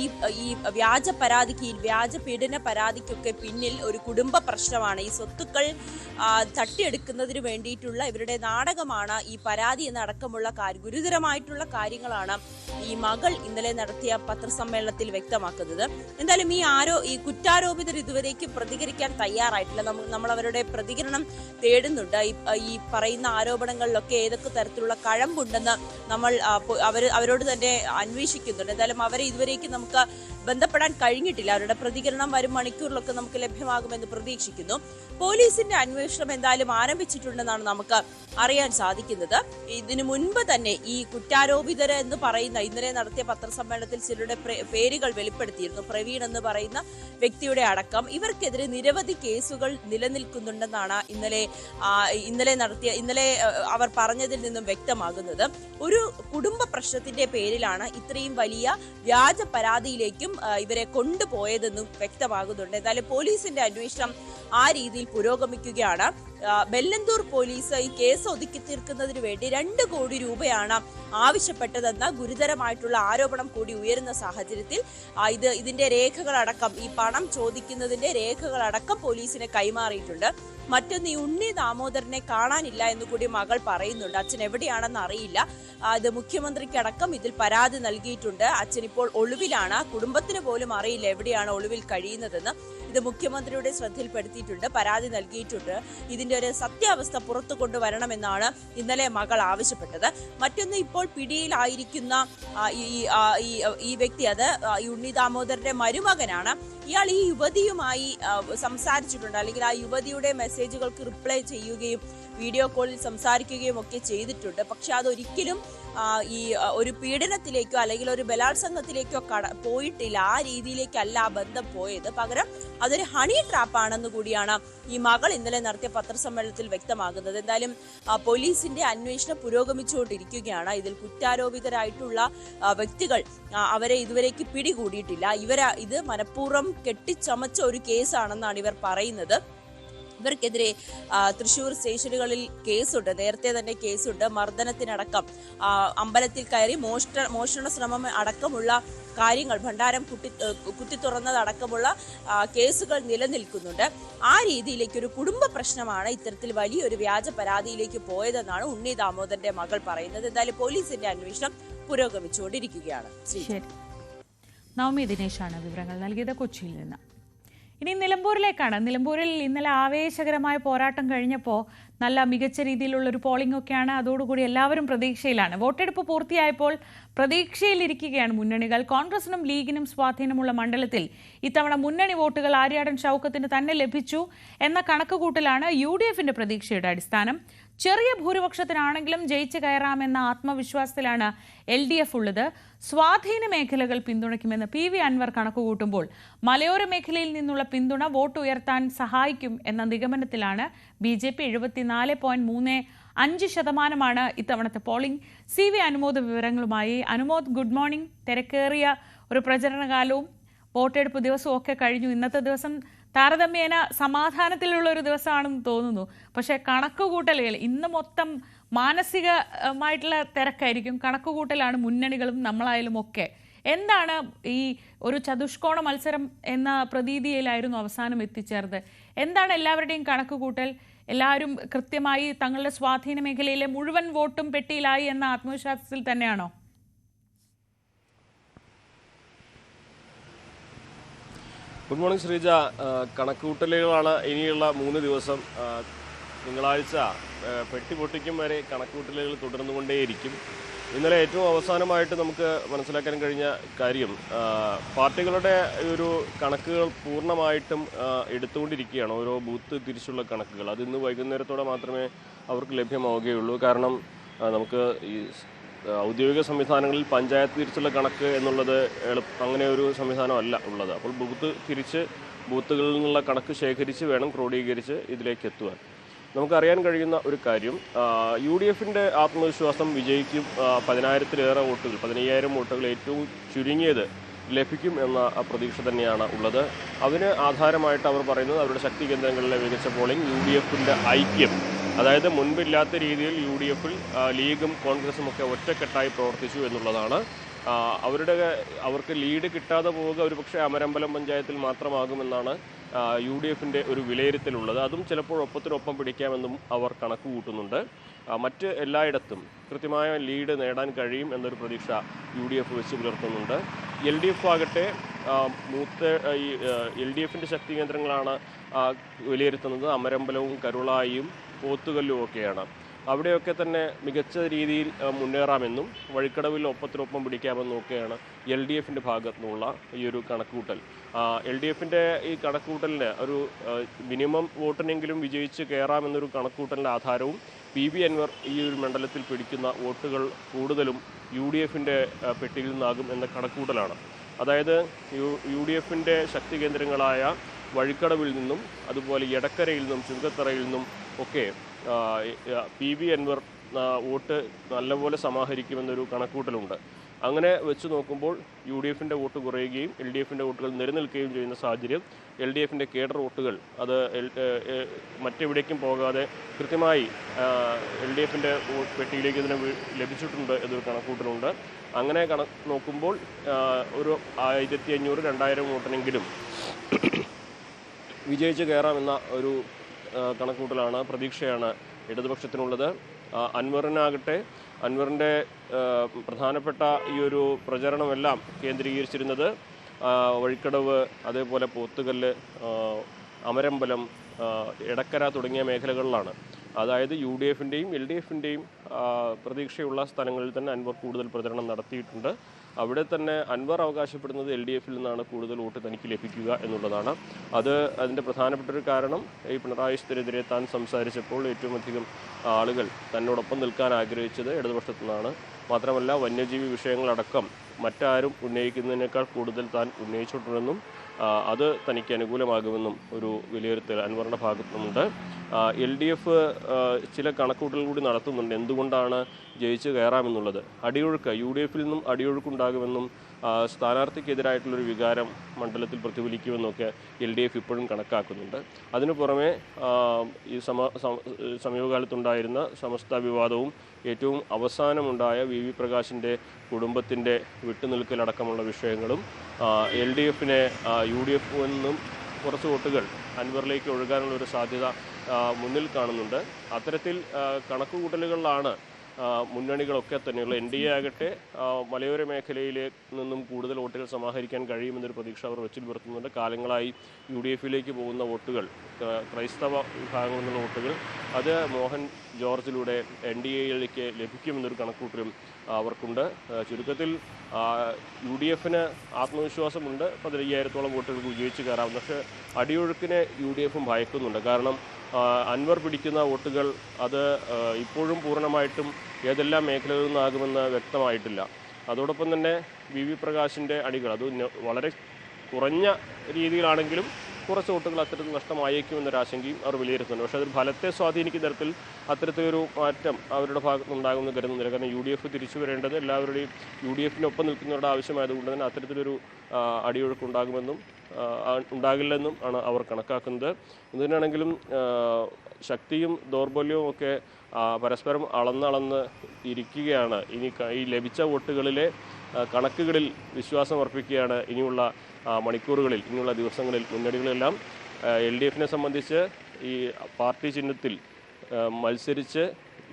വ്യാജ പീഡന പരാതിക്കൊക്കെ പിന്നിൽ ഒരു കുടുംബ പ്രശ്നമാണ്. ഈ സ്വത്തുക്കൾ തട്ടിയെടുക്കുന്നതിന് വേണ്ടിയിട്ടുള്ള ഇവരുടെ നാടകമാണ് ഈ പരാതി എന്നടക്കമുള്ള ഗുരുതരമായിട്ടുള്ള കാര്യങ്ങളാണ് ഈ മകൾ ഇന്നലെ നടത്തിയ പത്രസമ്മേളനത്തിൽ വ്യക്തമാക്കുന്നത്. എന്തായാലും ഈ കുറ്റാരോപിതർ ഇതുവരേക്കും പ്രതികരിക്കാൻ തയ്യാറായിട്ടില്ല. നമ്മൾ അവരുടെ പ്രതികരണം തേടുന്നുണ്ട്. ഈ പറയുന്ന ആരോപണങ്ങളിലൊക്കെ ഏതൊക്കെ തരത്തിലുള്ള കഴമ്പുണ്ടെന്ന് നമ്മൾ അവരോട് തന്നെ അന്വേഷിക്കുന്നുണ്ട്. എന്തായാലും അവരെ ഇതുവരേക്കും നമുക്ക് ബന്ധപ്പെടാൻ കഴിഞ്ഞിട്ടില്ല. അവരുടെ പ്രതികരണം വരും മണിക്കൂറിലൊക്കെ നമുക്ക് ലഭ്യമാകുമെന്ന് പ്രതീക്ഷിക്കുന്നു. പോലീസിന്റെ അന്വേഷണം എന്തായാലും ആരംഭിച്ചിട്ടുണ്ടെന്നാണ് നമുക്ക് അറിയാൻ സാധിക്കുന്നത്. ഇതിനു മുൻപ് തന്നെ ഈ കുറ്റാരോപിതർ എന്ന് പറയുന്ന ഇന്നലെ നടത്തിയ പത്രസമ്മേളനത്തിൽ ചിലരുടെ പേരുകൾ വെളിപ്പെടുത്തിയിരുന്നു. പ്രവീൺ എന്ന് പറയുന്ന വ്യക്തിയുടെ അടക്കം ഇവർക്കെതിരെ നിരവധി കേസുകൾ നിലനിൽക്കുന്നുണ്ടെന്നാണ് ഇന്നലെ അവർ പറഞ്ഞതിൽ നിന്നും വ്യക്തമാകുന്നത്. ഒരു കുടുംബ പ്രശ്നത്തിന്റെ പേരിലാണ് ഇത്രയും വലിയ വ്യാജ പരാതിയിലേക്കും ഇവരെ കൊണ്ടുപോയതെന്നും വ്യക്തമാകുന്നുണ്ട്. എന്തായാലും പോലീസിന്റെ അന്വേഷണം ആ രീതിയിൽ പുരോഗമിക്കുകയാണ്. ബെല്ലന്തൂർ പോലീസ് ഈ കേസ് ഒതുക്കി തീർക്കുന്നതിന് വേണ്ടി 2 കോടി രൂപയാണ് ആവശ്യപ്പെട്ടതെന്ന ഗുരുതരമായിട്ടുള്ള ആരോപണം കൂടി ഉയരുന്ന സാഹചര്യത്തിൽ ഇതിന്റെ രേഖകളടക്കം, ഈ പണം ചോദിക്കുന്നതിന്റെ രേഖകളടക്കം പോലീസിനെ കൈമാറിയിട്ടുണ്ട്. മറ്റൊന്ന്, ഈ ഉണ്ണി ദാമോദരനെ കാണാനില്ല എന്നുകൂടി മകൾ പറയുന്നുണ്ട്. അച്ഛൻ എവിടെയാണെന്ന് അറിയില്ല. ഇത് മുഖ്യമന്ത്രിക്കടക്കം ഇതിൽ പരാതി നൽകിയിട്ടുണ്ട്. അച്ഛൻ ഇപ്പോൾ ഒളിവിലാണ്. കുടുംബത്തിന് പോലും അറിയില്ല എവിടെയാണ് ഒളിവിൽ കഴിയുന്നതെന്ന്. ഇത് മുഖ്യമന്ത്രിയുടെ ശ്രദ്ധയിൽപ്പെടുത്തിയിട്ടുണ്ട്, പരാതി നൽകിയിട്ടുണ്ട്. ഇതിന്റെ ഒരു സത്യാവസ്ഥ പുറത്തു കൊണ്ടുവരണമെന്നാണ് ഇന്നലെ മകൾ ആവശ്യപ്പെട്ടത്. മറ്റൊന്ന്, ഇപ്പോൾ പിടിയിലായിരിക്കുന്ന ഈ വ്യക്തി, അത് ഉണ്ണി ദാമോദരന്റെ മരുമകനാണ്. ഇയാൾ ഈ യുവതിയുമായി സംസാരിച്ചിട്ടുണ്ട്, അല്ലെങ്കിൽ ആ യുവതിയുടെ മെസ്സേജുകൾക്ക് റിപ്ലൈ ചെയ്യുകയും വീഡിയോ കോളിൽ സംസാരിക്കുകയും ഒക്കെ ചെയ്തിട്ടുണ്ട്. പക്ഷെ അതൊരിക്കലും ഒരു പീഡനത്തിലേക്കോ അല്ലെങ്കിൽ ഒരു ബലാത്സംഗത്തിലേക്കോ പോയിട്ടില്ല. ആ രീതിയിലേക്കല്ല ആ ബന്ധം പോയത്. പകരം അതൊരു ഹണി ട്രാപ്പ് ആണെന്ന് കൂടിയാണ് ഈ മകൾ ഇന്നലെ നടത്തിയ പത്രസമ്മേളനത്തിൽ വ്യക്തമാകുന്നത്. എന്തായാലും പോലീസിന്റെ അന്വേഷണം പുരോഗമിച്ചുകൊണ്ടിരിക്കുകയാണ്. ഇതിൽ കുറ്റാരോപിതരായിട്ടുള്ള വ്യക്തികൾ, അവരെ ഇതുവരേക്ക് പിടികൂടിയിട്ടില്ല. ഇത് മനഃപൂർവ്വം കെട്ടിച്ചമച്ച ഒരു കേസാണെന്നാണ് ഇവർ പറയുന്നത്. ഇവർക്കെതിരെ തൃശ്ശൂർ സ്റ്റേഷനുകളിൽ കേസുണ്ട്, നേരത്തെ തന്നെ കേസുണ്ട്. മർദ്ദനത്തിനടക്കം, അമ്പലത്തിൽ കയറി മോഷണ ശ്രമം അടക്കമുള്ള കാര്യങ്ങൾ, ഭണ്ഡാരം കുത്തി തുറന്നതടക്കമുള്ള കേസുകൾ നിലനിൽക്കുന്നുണ്ട്. ആ രീതിയിലേക്ക് ഒരു കുടുംബ പ്രശ്നമാണ് ഇത്തരത്തിൽ വലിയൊരു വ്യാജ പരാതിയിലേക്ക് പോയതെന്നാണ് ഉണ്ണി ദാമോദരന്റെ മകൾ പറയുന്നത്. എന്തായാലും പോലീസിന്റെ അന്വേഷണം പുരോഗമിച്ചുകൊണ്ടിരിക്കുകയാണ്. നവമി ദിനേശാണ് വിവരങ്ങൾ നൽകിയത് കൊച്ചിയിൽ നിന്ന്. ഇനി നിലമ്പൂരിലേക്കാണ്. നിലമ്പൂരിൽ ഇന്നലെ ആവേശകരമായ പോരാട്ടം കഴിഞ്ഞപ്പോൾ നല്ല മികച്ച രീതിയിലുള്ളൊരു പോളിംഗ് ഒക്കെയാണ്. അതോടുകൂടി എല്ലാവരും പ്രതീക്ഷയിലാണ്. വോട്ടെടുപ്പ് പൂർത്തിയായപ്പോൾ പ്രതീക്ഷയിലിരിക്കുകയാണ് മുന്നണികൾ. കോൺഗ്രസിനും ലീഗിനും സ്വാധീനമുള്ള മണ്ഡലത്തിൽ ഇത്തവണ മുന്നണി വോട്ടുകൾ ആര്യാടൻ ഷൗക്കത്തിന് തന്നെ ലഭിച്ചു എന്ന കണക്കുകൂട്ടലാണ് UDFന്റെ പ്രതീക്ഷയുടെ അടിസ്ഥാനം. ചെറിയ ഭൂരിപക്ഷത്തിനാണെങ്കിലും ജയിച്ചു കയറാമെന്ന ആത്മവിശ്വാസത്തിലാണ് LDF ഉള്ളത്. സ്വാധീന മേഖലകൾ പിന്തുണയ്ക്കുമെന്ന് PV അൻവർ കണക്കുകൂട്ടുമ്പോൾ മലയോര മേഖലയിൽ നിന്നുള്ള പിന്തുണ വോട്ട് ഉയർത്താൻ സഹായിക്കും എന്ന നിഗമനത്തിലാണ് BJP. 74.35% ഇത്തവണത്തെ പോളിംഗ്. CV അനുമോദ് വിവരങ്ങളുമായി. Anumod, good morning. തിരക്കേറിയ ഒരു പ്രചരണകാലവും വോട്ടെടുപ്പ് ദിവസവും ഒക്കെ കഴിഞ്ഞു. ഇന്നത്തെ ദിവസം താരതമ്യേന സമാധാനത്തിലുള്ള ഒരു ദിവസമാണെന്ന് തോന്നുന്നു. പക്ഷേ കണക്കുകൂട്ടലുകൾ ഇന്ന് മൊത്തം മാനസികമായിട്ടുള്ള തിരക്കായിരിക്കും. കണക്കുകൂട്ടലാണ് മുന്നണികളും നമ്മളായാലും ഒക്കെ. എന്താണ് ഈ ഒരു ചതുഷ്കോണ മത്സരം എന്ന പ്രതീതിയിലായിരുന്നു അവസാനം എത്തിച്ചേർന്നത്? എന്താണ് എല്ലാവരുടെയും കണക്കുകൂട്ടൽ? എല്ലാവരും കൃത്യമായി തങ്ങളുടെ സ്വാധീന മേഖലയിലെ മുഴുവൻ വോട്ടും പെട്ടിയിലായി എന്ന ആത്മവിശ്വാസത്തിൽ തന്നെയാണോ? Good morning Sreeja. കണക്കുകൂട്ടലുകളാണ് ഇനിയുള്ള 3 ദിവസം. തിങ്കളാഴ്ച പെട്ടി പൊട്ടിക്കും വരെ കണക്കുകൂട്ടലുകൾ തുടർന്നുകൊണ്ടേയിരിക്കും. ഇന്നലെ ഏറ്റവും അവസാനമായിട്ട് നമുക്ക് മനസ്സിലാക്കാൻ കഴിഞ്ഞ കാര്യം, പാർട്ടികളുടെ ഒരു കണക്കുകൾ പൂർണ്ണമായിട്ടും എടുത്തുകൊണ്ടിരിക്കുകയാണ്. ഓരോ ബൂത്ത് തിരിച്ചുള്ള കണക്കുകൾ അത് ഇന്ന് വൈകുന്നേരത്തോടെ മാത്രമേ അവർക്ക് ലഭ്യമാവുകയുള്ളൂ. കാരണം നമുക്ക് ഈ ഔദ്യോഗിക സംവിധാനങ്ങളിൽ പഞ്ചായത്ത് തിരിച്ചുള്ള കണക്ക് എന്നുള്ളത് അങ്ങനെ ഒരു സംവിധാനമല്ല ഉള്ളത്. അപ്പോൾ ബൂത്ത് തിരിച്ച് ബൂത്തുകളിൽ നിന്നുള്ള കണക്ക് ശേഖരിച്ച് വേണം ക്രോഡീകരിച്ച് ഇതിലേക്ക് എത്തുവാൻ. നമുക്കറിയാൻ കഴിയുന്ന ഒരു കാര്യം, UDFന്റെ ആത്മവിശ്വാസം വിജയിക്കും. 10,000-ലേറെ വോട്ടുകൾ, 15,000 വോട്ടുകൾ ഏറ്റവും ചുരുങ്ങിയത് ലഭിക്കും എന്ന പ്രതീക്ഷ തന്നെയാണ് ഉള്ളത്. അതിന് ആധാരമായിട്ട് അവർ പറയുന്നത് അവരുടെ ശക്തി കേന്ദ്രങ്ങളിലെ മികച്ച പോളിംഗ്, UDFന്റെ ഐക്യം, അതായത് മുൻപില്ലാത്ത രീതിയിൽ UDFൽ ലീഗും കോൺഗ്രസും ഒക്കെ ഒറ്റക്കെട്ടായി പ്രവർത്തിച്ചു എന്നുള്ളതാണ്. അവർക്ക് ലീഡ് കിട്ടാതെ പോവുക ഒരുപക്ഷെ അമരമ്പലം പഞ്ചായത്തിൽ മാത്രമാകുമെന്നാണ് UDFന്റെ ഒരു വിലയിരുത്തലുള്ളത്. അതും ചിലപ്പോൾ ഒപ്പത്തിനൊപ്പം പിടിക്കാമെന്നും അവർ കണക്ക് കൂട്ടുന്നുണ്ട്. മറ്റ് എല്ലായിടത്തും കൃത്യമായ ലീഡ് നേടാൻ കഴിയും എന്നൊരു പ്രതീക്ഷ UDF വെച്ച് പുലർത്തുന്നുണ്ട്. LDF ആകട്ടെ LDFന്റെ ശക്തി കേന്ദ്രങ്ങളാണ് വിലയിരുത്തുന്നത്. അമരമ്പലവും കരുളായും പോത്തുകല്ലും ഒക്കെയാണ്. അവിടെയൊക്കെ തന്നെ മികച്ച രീതിയിൽ മുന്നേറാമെന്നും വഴിക്കടവിൽ ഒപ്പത്തിനൊപ്പം പിടിക്കാമെന്നും ഒക്കെയാണ് LDFന്റെ ഭാഗത്തു നിന്നുള്ള ഈ ഒരു കണക്കുകൂട്ടൽ. LDFന്റെ ഈ കണക്കുകൂട്ടലിന് ഒരു മിനിമം വോട്ടിനെങ്കിലും വിജയിച്ച് കയറാമെന്നൊരു കണക്കുകൂട്ടലിൻ്റെ ആധാരവും PV അൻവർ ഈ ഒരു മണ്ഡലത്തിൽ പിടിക്കുന്ന വോട്ടുകൾ കൂടുതലും UDFന്റെ പെട്ടിയിൽ നിന്നാകും എന്ന കണക്കുകൂട്ടലാണ്. അതായത് UDFന്റെ ശക്തി കേന്ദ്രങ്ങളായ വഴിക്കടവിൽ നിന്നും അതുപോലെ എടക്കരയിൽ നിന്നും ചുങ്കത്തറയിൽ നിന്നും ഒക്കെ PV അൻവർ വോട്ട് നല്ലപോലെ സമാഹരിക്കുമെന്നൊരു കണക്കുകൂട്ടലുണ്ട്. അങ്ങനെ വെച്ച് നോക്കുമ്പോൾ UDFന്റെ വോട്ട് കുറയുകയും LDFന്റെ വോട്ടുകൾ നിലനിൽക്കുകയും ചെയ്യുന്ന സാഹചര്യം, LDFന്റെ കേഡർ വോട്ടുകൾ അത് മറ്റെവിടേക്കും പോകാതെ കൃത്യമായി LDFന്റെ പെട്ടിയിലേക്ക് ഇതിനെ ലഭിച്ചിട്ടുണ്ട് എന്നൊരു കണക്കുകൂട്ടലുണ്ട്. അങ്ങനെ നോക്കുമ്പോൾ ഒരു 1,500-2,000 വോട്ടിനെങ്കിലും വിജയിച്ച് കയറാമെന്ന ഒരു കണക്കുകൂട്ടലാണ്, പ്രതീക്ഷയാണ് ഇടതുപക്ഷത്തിനുള്ളത്. അൻവറിൻ്റെ പ്രധാനപ്പെട്ട ഈ ഒരു പ്രചരണമെല്ലാം കേന്ദ്രീകരിച്ചിരുന്നത് വഴിക്കടവ്, അതേപോലെ പോത്തുകല്ല്, അമരമ്പലം, എടക്കര തുടങ്ങിയ മേഖലകളിലാണ്. അതായത് UDFന്റെയും LDFന്റെയും പ്രതീക്ഷയുള്ള സ്ഥലങ്ങളിൽ തന്നെ അൻവർ കൂടുതൽ പ്രചരണം നടത്തിയിട്ടുണ്ട്. അവിടെ തന്നെ അൻവർ അവകാശപ്പെടുന്നത് LDFൽ നിന്നാണ് കൂടുതൽ വോട്ട് തനിക്ക് ലഭിക്കുക എന്നുള്ളതാണ്. അതിൻ്റെ പ്രധാനപ്പെട്ട ഒരു കാരണം, ഈ പിണറായി സ്ഥിരെതിരെ താൻ സംസാരിച്ചപ്പോൾ ഏറ്റവും അധികം ആളുകൾ തന്നോടൊപ്പം നിൽക്കാൻ ആഗ്രഹിച്ചത് ഇടതുപക്ഷത്തു നിന്നാണ്. മാത്രമല്ല വന്യജീവി വിഷയങ്ങളടക്കം മറ്റാരും ഉന്നയിക്കുന്നതിനേക്കാൾ കൂടുതൽ താൻ ഉന്നയിച്ചിട്ടുണ്ടെന്നും അത് തനിക്ക് അനുകൂലമാകുമെന്നും ഒരു വിലയിരുത്തൽ അൻവറിൻ്റെ ഭാഗത്തുനിന്നുണ്ട്. LDF ചില കണക്കുകൂട്ടൽ കൂടി നടത്തുന്നുണ്ട്. എന്തുകൊണ്ടാണ് ജയിച്ച് കയറാമെന്നുള്ളത്. അടിയൊഴുക്ക്, UDFൽ നിന്നും അടിയൊഴുക്കുണ്ടാകുമെന്നും സ്ഥാനാർത്ഥിക്കെതിരായിട്ടുള്ളൊരു വികാരം മണ്ഡലത്തിൽ പ്രതിഫലിക്കുമെന്നൊക്കെ LDF ഇപ്പോഴും കണക്കാക്കുന്നുണ്ട്. അതിനു പുറമെ ഈ സമീപകാലത്തുണ്ടായിരുന്ന സമസ്ത വിവാദവും ഏറ്റവും അവസാനമുണ്ടായ VV പ്രകാശിൻ്റെ കുടുംബത്തിൻ്റെ വിട്ടുനിൽക്കലടക്കമുള്ള വിഷയങ്ങളും LDFനെ UDFൽ നിന്നും കുറച്ച് വോട്ടുകൾ അൻവറിലേക്ക് ഒഴുകാനുള്ള ഒരു സാധ്യത മുന്നിൽ കാണുന്നുണ്ട്. അത്തരത്തിൽ കണക്കുകൂട്ടലുകളിലാണ് മുന്നണികളൊക്കെ തന്നെയുള്ള NDA ആകട്ടെ മലയോര മേഖലയിൽ നിന്നും കൂടുതൽ വോട്ടുകൾ സമാഹരിക്കാൻ കഴിയുമെന്നൊരു പ്രതീക്ഷ അവർ വെച്ചിൽ പുലർത്തുന്നുണ്ട്. കാലങ്ങളായി UDF-ലേക്ക് പോകുന്ന വോട്ടുകൾ, ക്രൈസ്തവ വിഭാഗങ്ങളിൽ നിന്നുള്ള വോട്ടുകൾ, അത് മോഹൻ ജോർജിലൂടെ NDA-യിലേക്ക് ലഭിക്കുമെന്നൊരു കണക്കൂട്ടലും അവർക്കുണ്ട്. ചുരുക്കത്തിൽ UDF-ന് ആത്മവിശ്വാസമുണ്ട്. 15,000-ഓളം വോട്ടുകൾക്ക് വിജയിച്ച് കയറാം. പക്ഷേ അടിയൊഴുക്കിനെ UDF-ഉം ഭയക്കുന്നുണ്ട്. കാരണം അൻവർ പിടിക്കുന്ന വോട്ടുകൾ അത് ഇപ്പോഴും പൂർണ്ണമായിട്ടും ഏതെല്ലാം മേഖലകളിൽ നിന്നാകുമെന്ന് വ്യക്തമായിട്ടില്ല. അതോടൊപ്പം തന്നെ VV പ്രകാശിൻ്റെ അണികൾ അത് വളരെ കുറഞ്ഞ രീതിയിലാണെങ്കിലും കുറച്ച് വോട്ടുകൾ അത്തരത്തിൽ നഷ്ടമായേക്കുമെന്നൊരാശങ്കയും അവർ വിലയിരുത്തുന്നുണ്ട്. പക്ഷേ അതൊരു ഫലത്തെ സ്വാധീനിക്കുന്ന തരത്തിൽ അത്തരത്തിലൊരു മാറ്റം അവരുടെ ഭാഗത്തുനിന്നുണ്ടാകുമെന്ന് കരുതുന്നില്ല. കാരണം UDF തിരിച്ചു വരേണ്ടത് എല്ലാവരുടെയും UDF-നൊപ്പം നിൽക്കുന്നവരുടെ ആവശ്യമായതുകൊണ്ട് തന്നെ അത്തരത്തിലൊരു അടിയൊഴുക്കുണ്ടാകുമെന്നും ഉണ്ടാകില്ലെന്നും ആണ് അവർ കണക്കാക്കുന്നത്. എന്തിനാണെങ്കിലും ശക്തിയും ദൗർബല്യവും ഒക്കെ പരസ്പരം അളന്നളന്ന് ഇരിക്കുകയാണ്. ഇനി ഈ ലഭിച്ച വോട്ടുകളിലെ കണക്കുകളിൽ വിശ്വാസം അർപ്പിക്കുകയാണ് ഇനിയുള്ള മണിക്കൂറുകളിൽ, ഇനിയുള്ള ദിവസങ്ങളിൽ മുന്നണികളെല്ലാം. LDF-നെ സംബന്ധിച്ച് ഈ പാർട്ടി ചിഹ്നത്തിൽ മത്സരിച്ച്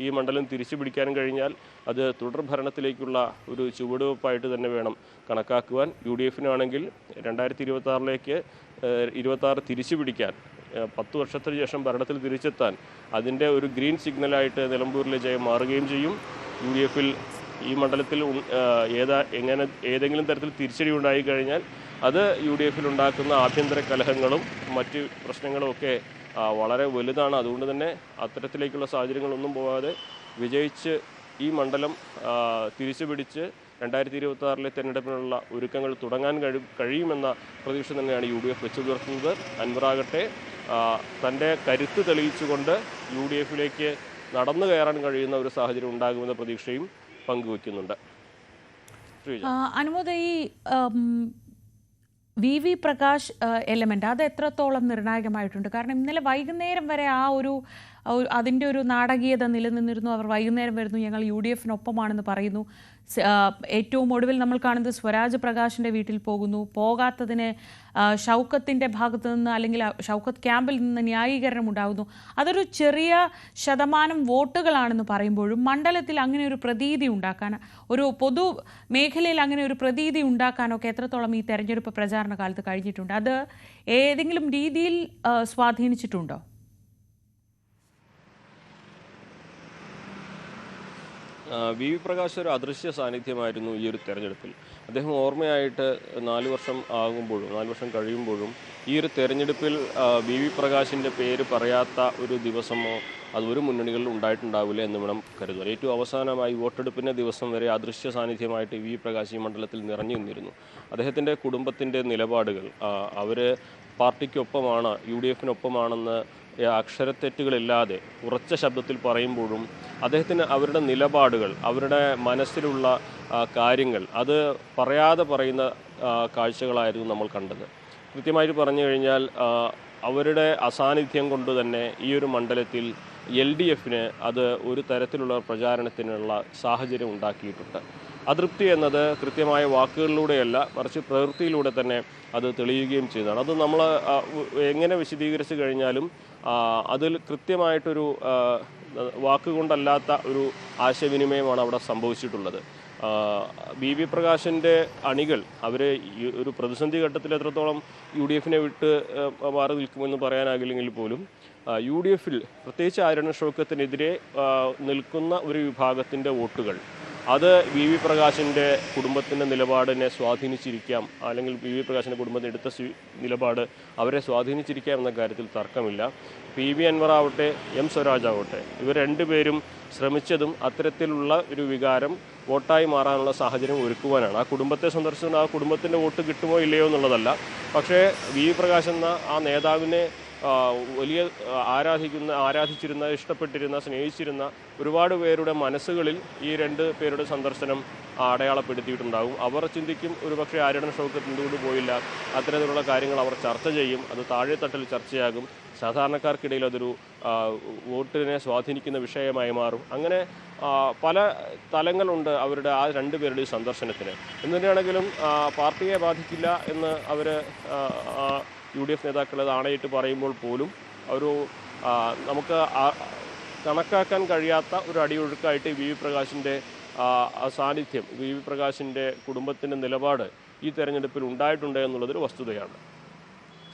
ഈ മണ്ഡലം തിരിച്ചു പിടിക്കാൻ കഴിഞ്ഞാൽ അത് തുടർ ഭരണത്തിലേക്കുള്ള ഒരു ചുവടുവെപ്പായിട്ട് തന്നെ വേണം കണക്കാക്കുവാൻ. UDF-നാണെങ്കിൽ 2026-ലേക്ക് 26 തിരിച്ചു പിടിക്കാൻ, 10 വർഷത്തിന് ശേഷം ഭരണത്തിൽ തിരിച്ചെത്താൻ അതിൻ്റെ ഒരു ഗ്രീൻ സിഗ്നലായിട്ട് നിലമ്പൂരിലെ ജയം മാറുകയും ചെയ്യും. UDF-ൽ ഈ മണ്ഡലത്തിൽ ഏതെങ്കിലും തരത്തിൽ തിരിച്ചടി ഉണ്ടായിക്കഴിഞ്ഞാൽ അത് UDF-ൽ ഉണ്ടാക്കുന്ന ആഭ്യന്തര കലഹങ്ങളും മറ്റ് പ്രശ്നങ്ങളും ഒക്കെ വളരെ വലുതാണ്. അതുകൊണ്ട് തന്നെ അത്തരത്തിലേക്കുള്ള സാഹചര്യങ്ങളൊന്നും പോകാതെ വിജയിച്ച് ഈ മണ്ഡലം തിരിച്ചു പിടിച്ച് 2026-ലെ തെരഞ്ഞെടുപ്പിനുള്ള ഒരുക്കങ്ങൾ തുടങ്ങാൻ കഴിയുമെന്ന പ്രതീക്ഷ തന്നെയാണ് UDF വെച്ചു പുലർത്തുന്നത്. അൻവറാകട്ടെ തൻ്റെ കരുത്ത് തെളിയിച്ചുകൊണ്ട് UDF-ലേക്ക് നടന്നു കയറാൻ കഴിയുന്ന ഒരു സാഹചര്യം ഉണ്ടാകുമെന്ന പ്രതീക്ഷയും പങ്കുവയ്ക്കുന്നുണ്ട്. അനുമോദ, ഈ VV പ്രകാശ് എലമെൻ്റ് അത് എത്രത്തോളം നിർണായകമായിട്ടുണ്ട്? കാരണം ഇന്നലെ വൈകുന്നേരം വരെ അതിൻ്റെ ഒരു നാടകീയത നിലനിന്നിരുന്നു. അവർ വൈകുന്നേരം വരുന്നു, ഞങ്ങൾ UDF-നൊപ്പമാണെന്ന് പറയുന്നു. ഏറ്റവും ഒടുവിൽ നമ്മൾ കാണുന്നത് സ്വരാജ് പ്രകാശിൻ്റെ വീട്ടിൽ പോകുന്നു. പോകാത്തതിന് ഷൗക്കത്തിൻ്റെ ഭാഗത്തു നിന്ന് അല്ലെങ്കിൽ ഷൗക്കത്ത് ക്യാമ്പിൽ നിന്ന് ന്യായീകരണം ഉണ്ടാകുന്നു. അതൊരു ചെറിയ ശതമാനം വോട്ടുകളാണെന്ന് പറയുമ്പോഴും മണ്ഡലത്തിൽ അങ്ങനെ ഒരു പ്രതീതി ഉണ്ടാക്കാൻ, ഒരു പൊതു മേഖലയിൽ അങ്ങനെ ഒരു പ്രതീതി ഉണ്ടാക്കാനൊക്കെ എത്രത്തോളം ഈ തെരഞ്ഞെടുപ്പ് പ്രചാരണ കാലത്ത് കഴിഞ്ഞിട്ടുണ്ട്? അത് ഏതെങ്കിലും രീതിയിൽ സ്വാധീനിച്ചിട്ടുണ്ടോ? VV പ്രകാശ് ഒരു അദൃശ്യ സാന്നിധ്യമായിരുന്നു ഈ ഒരു തെരഞ്ഞെടുപ്പിൽ. അദ്ദേഹം ഓർമ്മയായിട്ട് 4 വർഷം ആകുമ്പോഴും 4 വർഷം കഴിയുമ്പോഴും ഈ ഒരു തെരഞ്ഞെടുപ്പിൽ VV പ്രകാശിൻ്റെ പേര് പറയാത്ത ഒരു ദിവസമോ അത് ഒരു മുന്നണികളിൽ ഉണ്ടായിട്ടുണ്ടാവില്ല എന്ന് വേണം കരുതുക. ഏറ്റവും അവസാനമായി വോട്ടെടുപ്പിൻ്റെ ദിവസം വരെ അദൃശ്യ സാന്നിധ്യമായിട്ട് VV പ്രകാശ് ഈ മണ്ഡലത്തിൽ നിറഞ്ഞു നിന്നിരുന്നു. അദ്ദേഹത്തിൻ്റെ കുടുംബത്തിൻ്റെ നിലപാടുകൾ, അവർ പാർട്ടിക്കൊപ്പമാണ്, UDF-നൊപ്പമാണെന്ന് അക്ഷരത്തെറ്റുകളില്ലാതെ ഉറച്ച ശബ്ദത്തിൽ പറയുമ്പോഴും അദ്ദേഹത്തിന് അവരുടെ നിലപാടുകൾ, അവരുടെ മനസ്സിലുള്ള കാര്യങ്ങൾ അത് പറയാതെ പറയുന്ന കാഴ്ചകളായിരുന്നു നമ്മൾ കണ്ടത്. കൃത്യമായിട്ട് പറഞ്ഞു കഴിഞ്ഞാൽ അവരുടെ അസാന്നിധ്യം കൊണ്ട് തന്നെ ഈ ഒരു മണ്ഡലത്തിൽ LDF-ന് അത് ഒരു തരത്തിലുള്ള പ്രചാരണത്തിനുള്ള സാഹചര്യം ഉണ്ടാക്കിയിട്ടുണ്ട്. അതൃപ്തി എന്നത് കൃത്യമായ വാക്കുകളിലൂടെയല്ല, മറിച്ച് പ്രവൃത്തിയിലൂടെ തന്നെ അത് തെളിയുകയും ചെയ്തതാണ്. അത് നമ്മൾ എങ്ങനെ വിശദീകരിച്ചു കഴിഞ്ഞാലും അതിൽ കൃത്യമായിട്ടൊരു വാക്കുകൊണ്ടല്ലാത്ത ഒരു ആശയവിനിമയമാണ് അവിടെ സംഭവിച്ചിട്ടുള്ളത്. VV പ്രകാശിൻ്റെ അണികൾ അവർ ഒരു പ്രതിസന്ധി ഘട്ടത്തിൽ എത്രത്തോളം UDF-നെ വിട്ട് മാറി നിൽക്കുമെന്ന് പറയാനാകില്ലെങ്കിൽ പോലും UDF-ൽ പ്രത്യേകിച്ച് ആര്യണ ഷൗക്കത്തിനെതിരെ നിൽക്കുന്ന ഒരു വിഭാഗത്തിൻ്റെ വോട്ടുകൾ അത് VV പ്രകാശിൻ്റെ കുടുംബത്തിൻ്റെ നിലപാടിനെ സ്വാധീനിച്ചിരിക്കാം, അല്ലെങ്കിൽ VV പ്രകാശിൻ്റെ കുടുംബത്തിന് എടുത്ത നിലപാട് അവരെ സ്വാധീനിച്ചിരിക്കാം എന്ന കാര്യത്തിൽ തർക്കമില്ല. PV അൻവർ ആവട്ടെ M സ്വരാജ് ആവട്ടെ, ഇവർ രണ്ടുപേരും ശ്രമിച്ചതും അത്തരത്തിലുള്ള ഒരു വികാരം വോട്ടായി മാറാനുള്ള സാഹചര്യം ഒരുക്കുവാനാണ്. ആ കുടുംബത്തെ സന്ദർശിച്ചുകൊണ്ട് ആ കുടുംബത്തിൻ്റെ വോട്ട് കിട്ടുമോ ഇല്ലയോ എന്നുള്ളതല്ല, പക്ഷേ VV പ്രകാശ് എന്ന ആ നേതാവിനെ വലിയ ആരാധിച്ചിരുന്ന, ഇഷ്ടപ്പെട്ടിരുന്ന, സ്നേഹിച്ചിരുന്ന ഒരുപാട് പേരുടെ മനസ്സുകളിൽ ഈ 2 പേരുടെ സന്ദർശനം അടയാളപ്പെടുത്തിയിട്ടുണ്ടാകും. അവർ ചിന്തിക്കും, ഒരുപക്ഷെ ആര്യടൻ ഷൗക്കത്ത് എന്തുകൊണ്ട് പോയില്ല, അത്തരത്തിലുള്ള കാര്യങ്ങൾ അവർ ചർച്ച ചെയ്യും, അത് താഴെത്തട്ടിൽ ചർച്ചയാകും, സാധാരണക്കാർക്കിടയിൽ അതൊരു വോട്ടിനെ സ്വാധീനിക്കുന്ന വിഷയമായി മാറും. അങ്ങനെ പല തലങ്ങളുണ്ട് അവരുടെ ആ 2 പേരുടെ സന്ദർശനത്തിന്. എന്തുതന്നെയാണെങ്കിലും പാർട്ടിയെ ബാധിക്കില്ല എന്ന് അവർ UDF നേതാക്കൾ അത് ആണയിട്ട് പറയുമ്പോൾ പോലും നമുക്ക് കണക്കാക്കാൻ കഴിയാത്ത ഒരു അടിയൊഴുക്കായിട്ട് വി വി പ്രകാശിൻ്റെ സാന്നിധ്യം, വി വി പ്രകാശിൻ്റെ കുടുംബത്തിൻ്റെ നിലപാട് ഈ തെരഞ്ഞെടുപ്പിൽ ഉണ്ടായിട്ടുണ്ട് എന്നുള്ളതൊരു വസ്തുതയാണ്.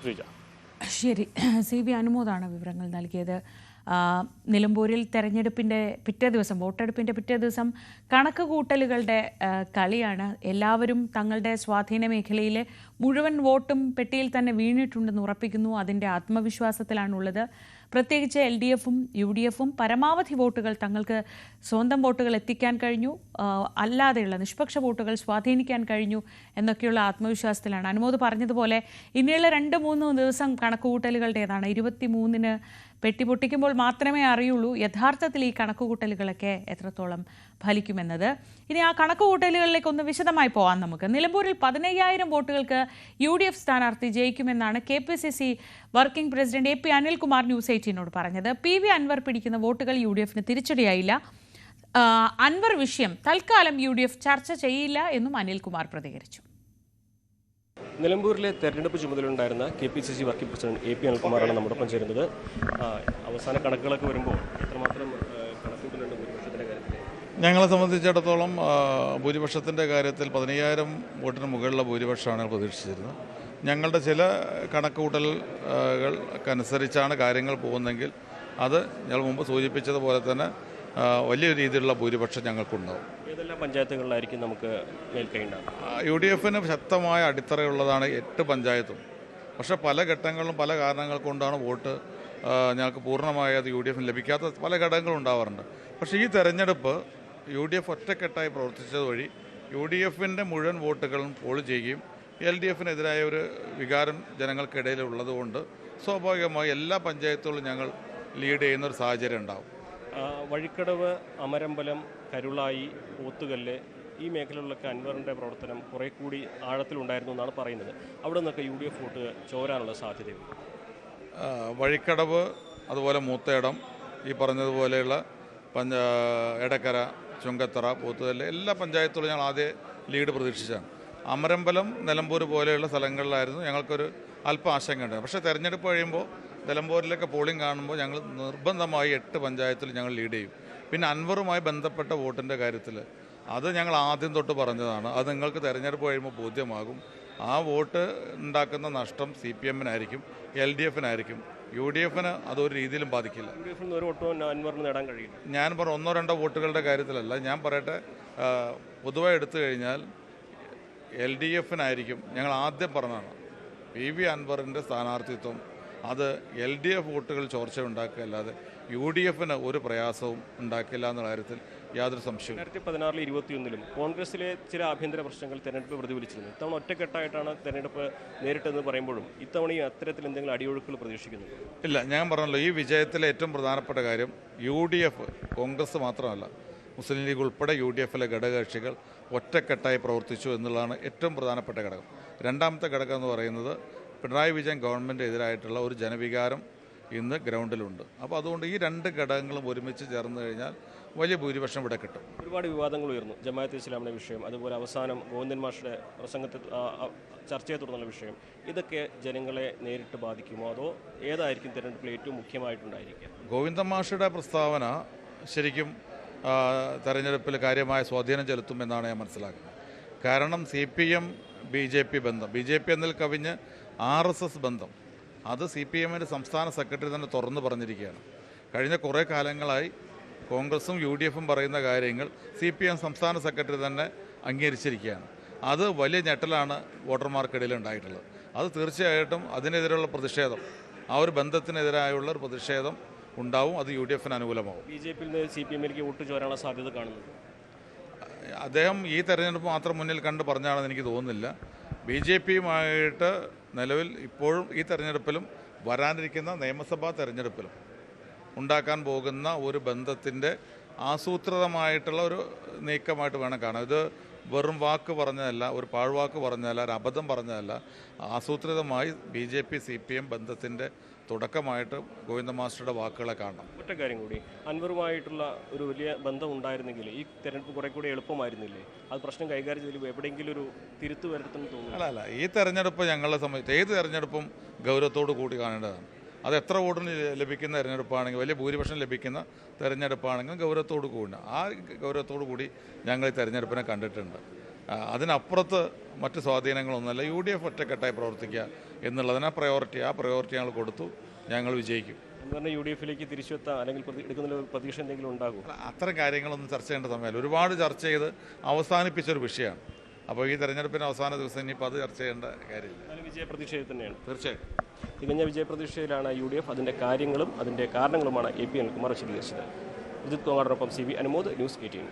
ശ്രീജ. ശരി, CB അനുമോദാണ് വിവരങ്ങൾ നൽകിയത്. നിലമ്പൂരിൽ തെരഞ്ഞെടുപ്പിൻ്റെ പിറ്റേ ദിവസം, വോട്ടെടുപ്പിൻ്റെ പിറ്റേ ദിവസം കണക്ക് കൂട്ടലുകളുടെ കളിയാണ്. എല്ലാവരും തങ്ങളുടെ സ്വാധീന മേഖലയിലെ മുഴുവൻ വോട്ടും പെട്ടിയിൽ തന്നെ വീണിട്ടുണ്ടെന്ന് ഉറപ്പിക്കുന്നു. അതിൻ്റെ ആത്മവിശ്വാസത്തിലാണുള്ളത്. പ്രത്യേകിച്ച് LDFും UDFും പരമാവധി വോട്ടുകൾ തങ്ങൾക്ക് സ്വന്തം വോട്ടുകൾ എത്തിക്കാൻ കഴിഞ്ഞു, അല്ലാതെയുള്ള നിഷ്പക്ഷ വോട്ടുകൾ സ്വാധീനിക്കാൻ കഴിഞ്ഞു എന്നൊക്കെയുള്ള ആത്മവിശ്വാസത്തിലാണ്. അനുമോദ് പറഞ്ഞതുപോലെ ഇനിയുള്ള 2-3 ദിവസം കണക്കുകൂട്ടലുകളുടേതാണ്. 23-ന് പെട്ടി പൊട്ടിക്കുമ്പോൾ മാത്രമേ അറിയുള്ളൂ യഥാർത്ഥത്തിൽ ഈ കണക്കുകൂട്ടലുകളൊക്കെ എത്രത്തോളം ഫലിക്കുമെന്നത്. ഇനി ആ കണക്കുകൂട്ടലുകളിലേക്ക് ഒന്ന് വിശദമായി പോകാം നമുക്ക്. നിലമ്പൂരിൽ 15,000 വോട്ടുകൾക്ക് UDF സ്ഥാനാർത്ഥി ജയിക്കുമെന്നാണ് KPCC working president AP Anilkumar news 18നോട് പറഞ്ഞത്. PV അൻവർ പിടിക്കുന്ന വോട്ടുകൾ UDFന് തിരിച്ചടിയായില്ല. അൻവർ വിഷയം തൽക്കാലം UDF ചർച്ച ചെയ്യില്ല എന്നും അനിൽകുമാർ പ്രതികരിച്ചു. നിലമ്പൂരിലെ തെരഞ്ഞെടുപ്പ് ചുമതലയുണ്ടായിരുന്ന KPCC വർക്കിംഗ് പ്രസിഡന്റ് AP അനിൽകുമാറാണ് നമ്മോടൊപ്പം ചേരുന്നത്. അവസാന കണക്കുകളൊക്കെ വരുമ്പോൾ എത്രമാത്രം കണക്കുകൂട്ടലുണ്ട് ഭൂരിപക്ഷത്തിൻ്റെ കാര്യത്തിൽ? ഞങ്ങളെ സംബന്ധിച്ചിടത്തോളം ഭൂരിപക്ഷത്തിൻ്റെ കാര്യത്തിൽ 15,000 വോട്ടിന് മുകളിലുള്ള ഭൂരിപക്ഷമാണ് പ്രതീക്ഷിച്ചിരുന്നത്. ഞങ്ങളുടെ ചില കണക്കുകൂട്ടലുകൾക്കനുസരിച്ചാണ് കാര്യങ്ങൾ പോകുന്നതെങ്കിൽ അത് ഞങ്ങൾ മുമ്പ് സൂചിപ്പിച്ചതുപോലെ തന്നെ വലിയ രീതിയിലുള്ള ഭൂരിപക്ഷം ഞങ്ങൾക്കുണ്ടാവും. ഏതെല്ലാം പഞ്ചായത്തുകളിലായിരിക്കും നമുക്ക് മേൽക്കൈയുണ്ടാകും? UDFന് ശക്തമായ അടിത്തറയുള്ളതാണ് 8 പഞ്ചായത്തും. പക്ഷേ പല ഘട്ടങ്ങളിലും പല കാരണങ്ങൾ കൊണ്ടാണ് വോട്ട് ഞങ്ങൾക്ക് പൂർണ്ണമായത് UDFന് ലഭിക്കാത്ത പല ഘടകങ്ങളും ഉണ്ടാവാറുണ്ട്. പക്ഷേ ഈ തെരഞ്ഞെടുപ്പ് UDF ഒറ്റക്കെട്ടായി പ്രവർത്തിച്ചത് വഴി UDFൻ്റെ മുഴുവൻ വോട്ടുകളും പോൾ ചെയ്യുകയും LDFനെതിരായ ഒരു വികാരം ജനങ്ങൾക്കിടയിൽ ഉള്ളതുകൊണ്ട് സ്വാഭാവികമായി എല്ലാ പഞ്ചായത്തുകളും ഞങ്ങൾ ലീഡ് ചെയ്യുന്നൊരു സാഹചര്യം ഉണ്ടാവും. വഴിക്കടവ്, അമരമ്പലം, കരുളായി, പോത്തുകല്ല് ഈ മേഖലകളിലൊക്കെ അൻവറിൻ്റെ പ്രവർത്തനം കുറേ കൂടി ആഴത്തിലുണ്ടായിരുന്നു എന്നാണ് പറയുന്നത്. അവിടെ നിന്നൊക്കെ UDF വോട്ട് ചോരാനുള്ള സാധ്യതയുണ്ട്. വഴിക്കടവ്, അതുപോലെ മൂത്തേടം, ഈ പറഞ്ഞതുപോലെയുള്ള എടക്കര, ചുങ്കത്തറ, പോത്തുകല്ല് എല്ലാ പഞ്ചായത്തുകളും ഞങ്ങൾ ആദ്യം ലീഡ് പ്രതീക്ഷിച്ചാണ്. അമരമ്പലം, നിലമ്പൂർ പോലെയുള്ള സ്ഥലങ്ങളിലായിരുന്നു ഞങ്ങൾക്കൊരു അല്പം ആശങ്കയുണ്ട്. പക്ഷേ തെരഞ്ഞെടുപ്പ് കഴിയുമ്പോൾ നിലമ്പൂരിലൊക്കെ പോളിംഗ് കാണുമ്പോൾ ഞങ്ങൾ നിർബന്ധമായി 8 പഞ്ചായത്തിൽ ഞങ്ങൾ ലീഡ് ചെയ്യും. പിന്നെ അൻവറുമായി ബന്ധപ്പെട്ട വോട്ടിൻ്റെ കാര്യത്തിൽ അത് ഞങ്ങൾ ആദ്യം തൊട്ട് പറഞ്ഞതാണ്. അത് നിങ്ങൾക്ക് തെരഞ്ഞെടുപ്പ് കഴിയുമ്പോൾ ബോധ്യമാകും. ആ വോട്ട് ഉണ്ടാക്കുന്ന നഷ്ടം CPMനായിരിക്കും, LDFനായിരിക്കും. UDFന് അതൊരു രീതിയിലും ബാധിക്കില്ല. UDFന് ഒരു വോട്ടും അൻവറിന് നേടാൻ കഴിയില്ല. ഞാൻ പറഞ്ഞ 1-2 വോട്ടുകളുടെ കാര്യത്തിലല്ല, ഞാൻ പറയട്ടെ, പൊതുവായി എടുത്തു കഴിഞ്ഞാൽ LDFനായിരിക്കും. ഞങ്ങൾ ആദ്യം പറഞ്ഞതാണ് PV അൻവറിൻ്റെ സ്ഥാനാർത്ഥിത്വം അത് LDF വോട്ടുകൾ ചോർച്ച ഉണ്ടാക്കുക അല്ലാതെ UDFന് ഒരു പ്രയാസവും ഉണ്ടാക്കില്ല എന്ന കാര്യത്തിൽ യാതൊരു സംശയവും. 2016-ലും 2021-ലും കോൺഗ്രസിലെ ചില ആഭ്യന്തര പ്രശ്നങ്ങൾ തെരഞ്ഞെടുപ്പ് പ്രതിഫലിച്ചിരുന്നു. ഇത്തവണ ഒറ്റക്കെട്ടായിട്ടാണ് തെരഞ്ഞെടുപ്പ് നേരിട്ടെന്ന് പറയുമ്പോഴും ഇത്തവണയും അത്തരത്തിൽ എന്തെങ്കിലും അടിയൊഴുക്കുകൾ പ്രതീക്ഷിക്കുന്നു? ഇല്ല, ഞാൻ പറഞ്ഞല്ലോ, ഈ വിജയത്തിലെ ഏറ്റവും പ്രധാനപ്പെട്ട കാര്യം UDF, കോൺഗ്രസ് മാത്രമല്ല, മുസ്ലിം ലീഗ് ഉൾപ്പെടെ UDFിലെ ഘടകകക്ഷികൾ ഒറ്റക്കെട്ടായി പ്രവർത്തിച്ചു എന്നുള്ളതാണ് ഏറ്റവും പ്രധാനപ്പെട്ട ഘടകം. രണ്ടാമത്തെ ഘടകം എന്ന് പറയുന്നത് പിണറായി വിജയൻ ഗവൺമെൻറ് എതിരായിട്ടുള്ള ഒരു ജനവികാരം ഇന്ന് ഗ്രൗണ്ടിലുണ്ട്. അപ്പോൾ അതുകൊണ്ട് ഈ 2 ഘടകങ്ങളും ഒരുമിച്ച് ചേർന്ന് കഴിഞ്ഞാൽ വലിയ ഭൂരിപക്ഷം ഇവിടെ കിട്ടും. ഒരുപാട് വിവാദങ്ങൾ ഉയർന്നു. ജമാഅത്തെ ഇസ്ലാമിൻ്റെ വിഷയം, അതുപോലെ അവസാനം ഗോവിന്ദൻ മാഷയുടെ പ്രസംഗത്തെ ചർച്ചയെ തുടർന്നുള്ള വിഷയം, ഇതൊക്കെ ജനങ്ങളെ നേരിട്ട് ബാധിക്കുമോ അതോ ഏതായിരിക്കും തെരഞ്ഞെടുപ്പിൽ ഏറ്റവും മുഖ്യമായിട്ടുണ്ടായിരിക്കുക? ഗോവിന്ദൻ മാഷയുടെ പ്രസ്താവന ശരിക്കും തെരഞ്ഞെടുപ്പിൽ കാര്യമായ സ്വാധീനം ചെലുത്തുമെന്നാണ് ഞാൻ മനസ്സിലാക്കുന്നത്. കാരണം CPM BJP ബന്ധം, BJP എന്നതിൽ കവിഞ്ഞ് RSS ബന്ധം, അത് CPMൻ്റെ സംസ്ഥാന സെക്രട്ടറി തന്നെ തുറന്നു പറഞ്ഞിരിക്കുകയാണ്. കഴിഞ്ഞ കുറേ കാലങ്ങളായി കോൺഗ്രസും UDFും പറയുന്ന കാര്യങ്ങൾ CPM സംസ്ഥാന സെക്രട്ടറി തന്നെ അംഗീകരിച്ചിരിക്കുകയാണ്. അത് വലിയ ഞെട്ടലാണ് വോട്ടർമാർക്കിടയിൽ ഉണ്ടായിട്ടുള്ളത്. അത് തീർച്ചയായിട്ടും അതിനെതിരെയുള്ള പ്രതിഷേധം, ആ ഒരു ബന്ധത്തിനെതിരായുള്ള ഒരു പ്രതിഷേധം ഉണ്ടാവും. അത് UDFന് അനുകൂലമാവും. BJPയിൽ നിന്ന് CPMലേക്ക് വോട്ട് ചോരാനുള്ള സാധ്യത കാണുന്നുണ്ട്. അദ്ദേഹം ഈ തെരഞ്ഞെടുപ്പ് മാത്രം മുന്നിൽ കണ്ട് പറഞ്ഞാണെന്ന് എനിക്ക് തോന്നുന്നില്ല. BJPയുമായിട്ട് നിലവിൽ ഇപ്പോഴും ഈ തെരഞ്ഞെടുപ്പിലും വരാനിരിക്കുന്ന നിയമസഭാ തെരഞ്ഞെടുപ്പിലും ഉണ്ടാക്കാൻ പോകുന്ന ഒരു ബന്ധത്തിൻ്റെ ആസൂത്രിതമായിട്ടുള്ള ഒരു നീക്കമായിട്ട് വേണം കാണാൻ. ഇത് വെറും വാക്ക് പറഞ്ഞതല്ല, ഒരു പാഴ്വാക്ക് പറഞ്ഞതല്ല, ഒരു അബദ്ധം പറഞ്ഞതല്ല. ആസൂത്രിതമായി BJP CPM ബന്ധത്തിൻ്റെ തുടക്കമായിട്ട് ഗോവിന്ദ മാസ്റ്ററുടെ വാക്കുകളെ കാണണം. ഒറ്റ കാര്യം കൂടി, അൻവറുമായിട്ടുള്ള ഒരു വലിയ ബന്ധം ഉണ്ടായിരുന്നെങ്കിൽ ഈ തെരഞ്ഞെടുപ്പ് കുറെ കൂടി എളുപ്പമായിരുന്നില്ലേ? അത് പ്രശ്നം കൈകാര്യം ചെയ്യുമ്പോൾ എവിടെയെങ്കിലും ഒരു തിരുത്തു വരുത്തുന്നു തോന്നുന്നു. അല്ല, ഈ തെരഞ്ഞെടുപ്പ് ഞങ്ങളെ സംബന്ധിച്ച് ഏത് തെരഞ്ഞെടുപ്പും ഗൗരവത്തോടു കൂടി കാണേണ്ടതാണ്. അത് എത്ര വോട്ടിന് ലഭിക്കുന്ന തെരഞ്ഞെടുപ്പാണെങ്കിൽ, വലിയ ഭൂരിപക്ഷം ലഭിക്കുന്ന തെരഞ്ഞെടുപ്പാണെങ്കിലും ഗൗരവത്തോടു കൂടി ഞങ്ങൾ ഈ തെരഞ്ഞെടുപ്പിനെ കണ്ടിട്ടുണ്ട്. അതിനപ്പുറത്ത് മറ്റ് സ്വാധീനങ്ങളൊന്നുമല്ല. UDF ഒറ്റക്കെട്ടായി പ്രവർത്തിക്കുക എന്നുള്ളതിന് ആ പ്രയോറിറ്റി ഞങ്ങൾ കൊടുത്തു. ഞങ്ങൾ വിജയിക്കും. UDF-ലേക്ക് തിരിച്ചെത്താൻ അല്ലെങ്കിൽ എടുക്കുന്ന പ്രതീക്ഷ എന്തെങ്കിലും ഉണ്ടാകും? അത്തരം കാര്യങ്ങളൊന്നും ചർച്ച ചെയ്യേണ്ട സമയമല്ല. ഒരുപാട് ചർച്ച ചെയ്ത് അവസാനിപ്പിച്ചൊരു വിഷയമാണ്. അപ്പോൾ ഈ തെരഞ്ഞെടുപ്പിന് അവസാന ദിവസം ഇനിയിപ്പോൾ അത് ചർച്ച ചെയ്യേണ്ട കാര്യമില്ല. വിജയപ്രതീക്ഷയിൽ തന്നെയാണ്. തീർച്ചയായും തികഞ്ഞ വിജയപ്രതീക്ഷയിലാണ് UDF. അതിൻ്റെ കാര്യങ്ങളും അതിൻ്റെ കാരണങ്ങളുമാണ് AP അനിൽകുമാർ വിശദീകരിച്ചത്. അജിത് കുമാറിനൊപ്പം CV അനുമോദ്, ന്യൂസ് 18.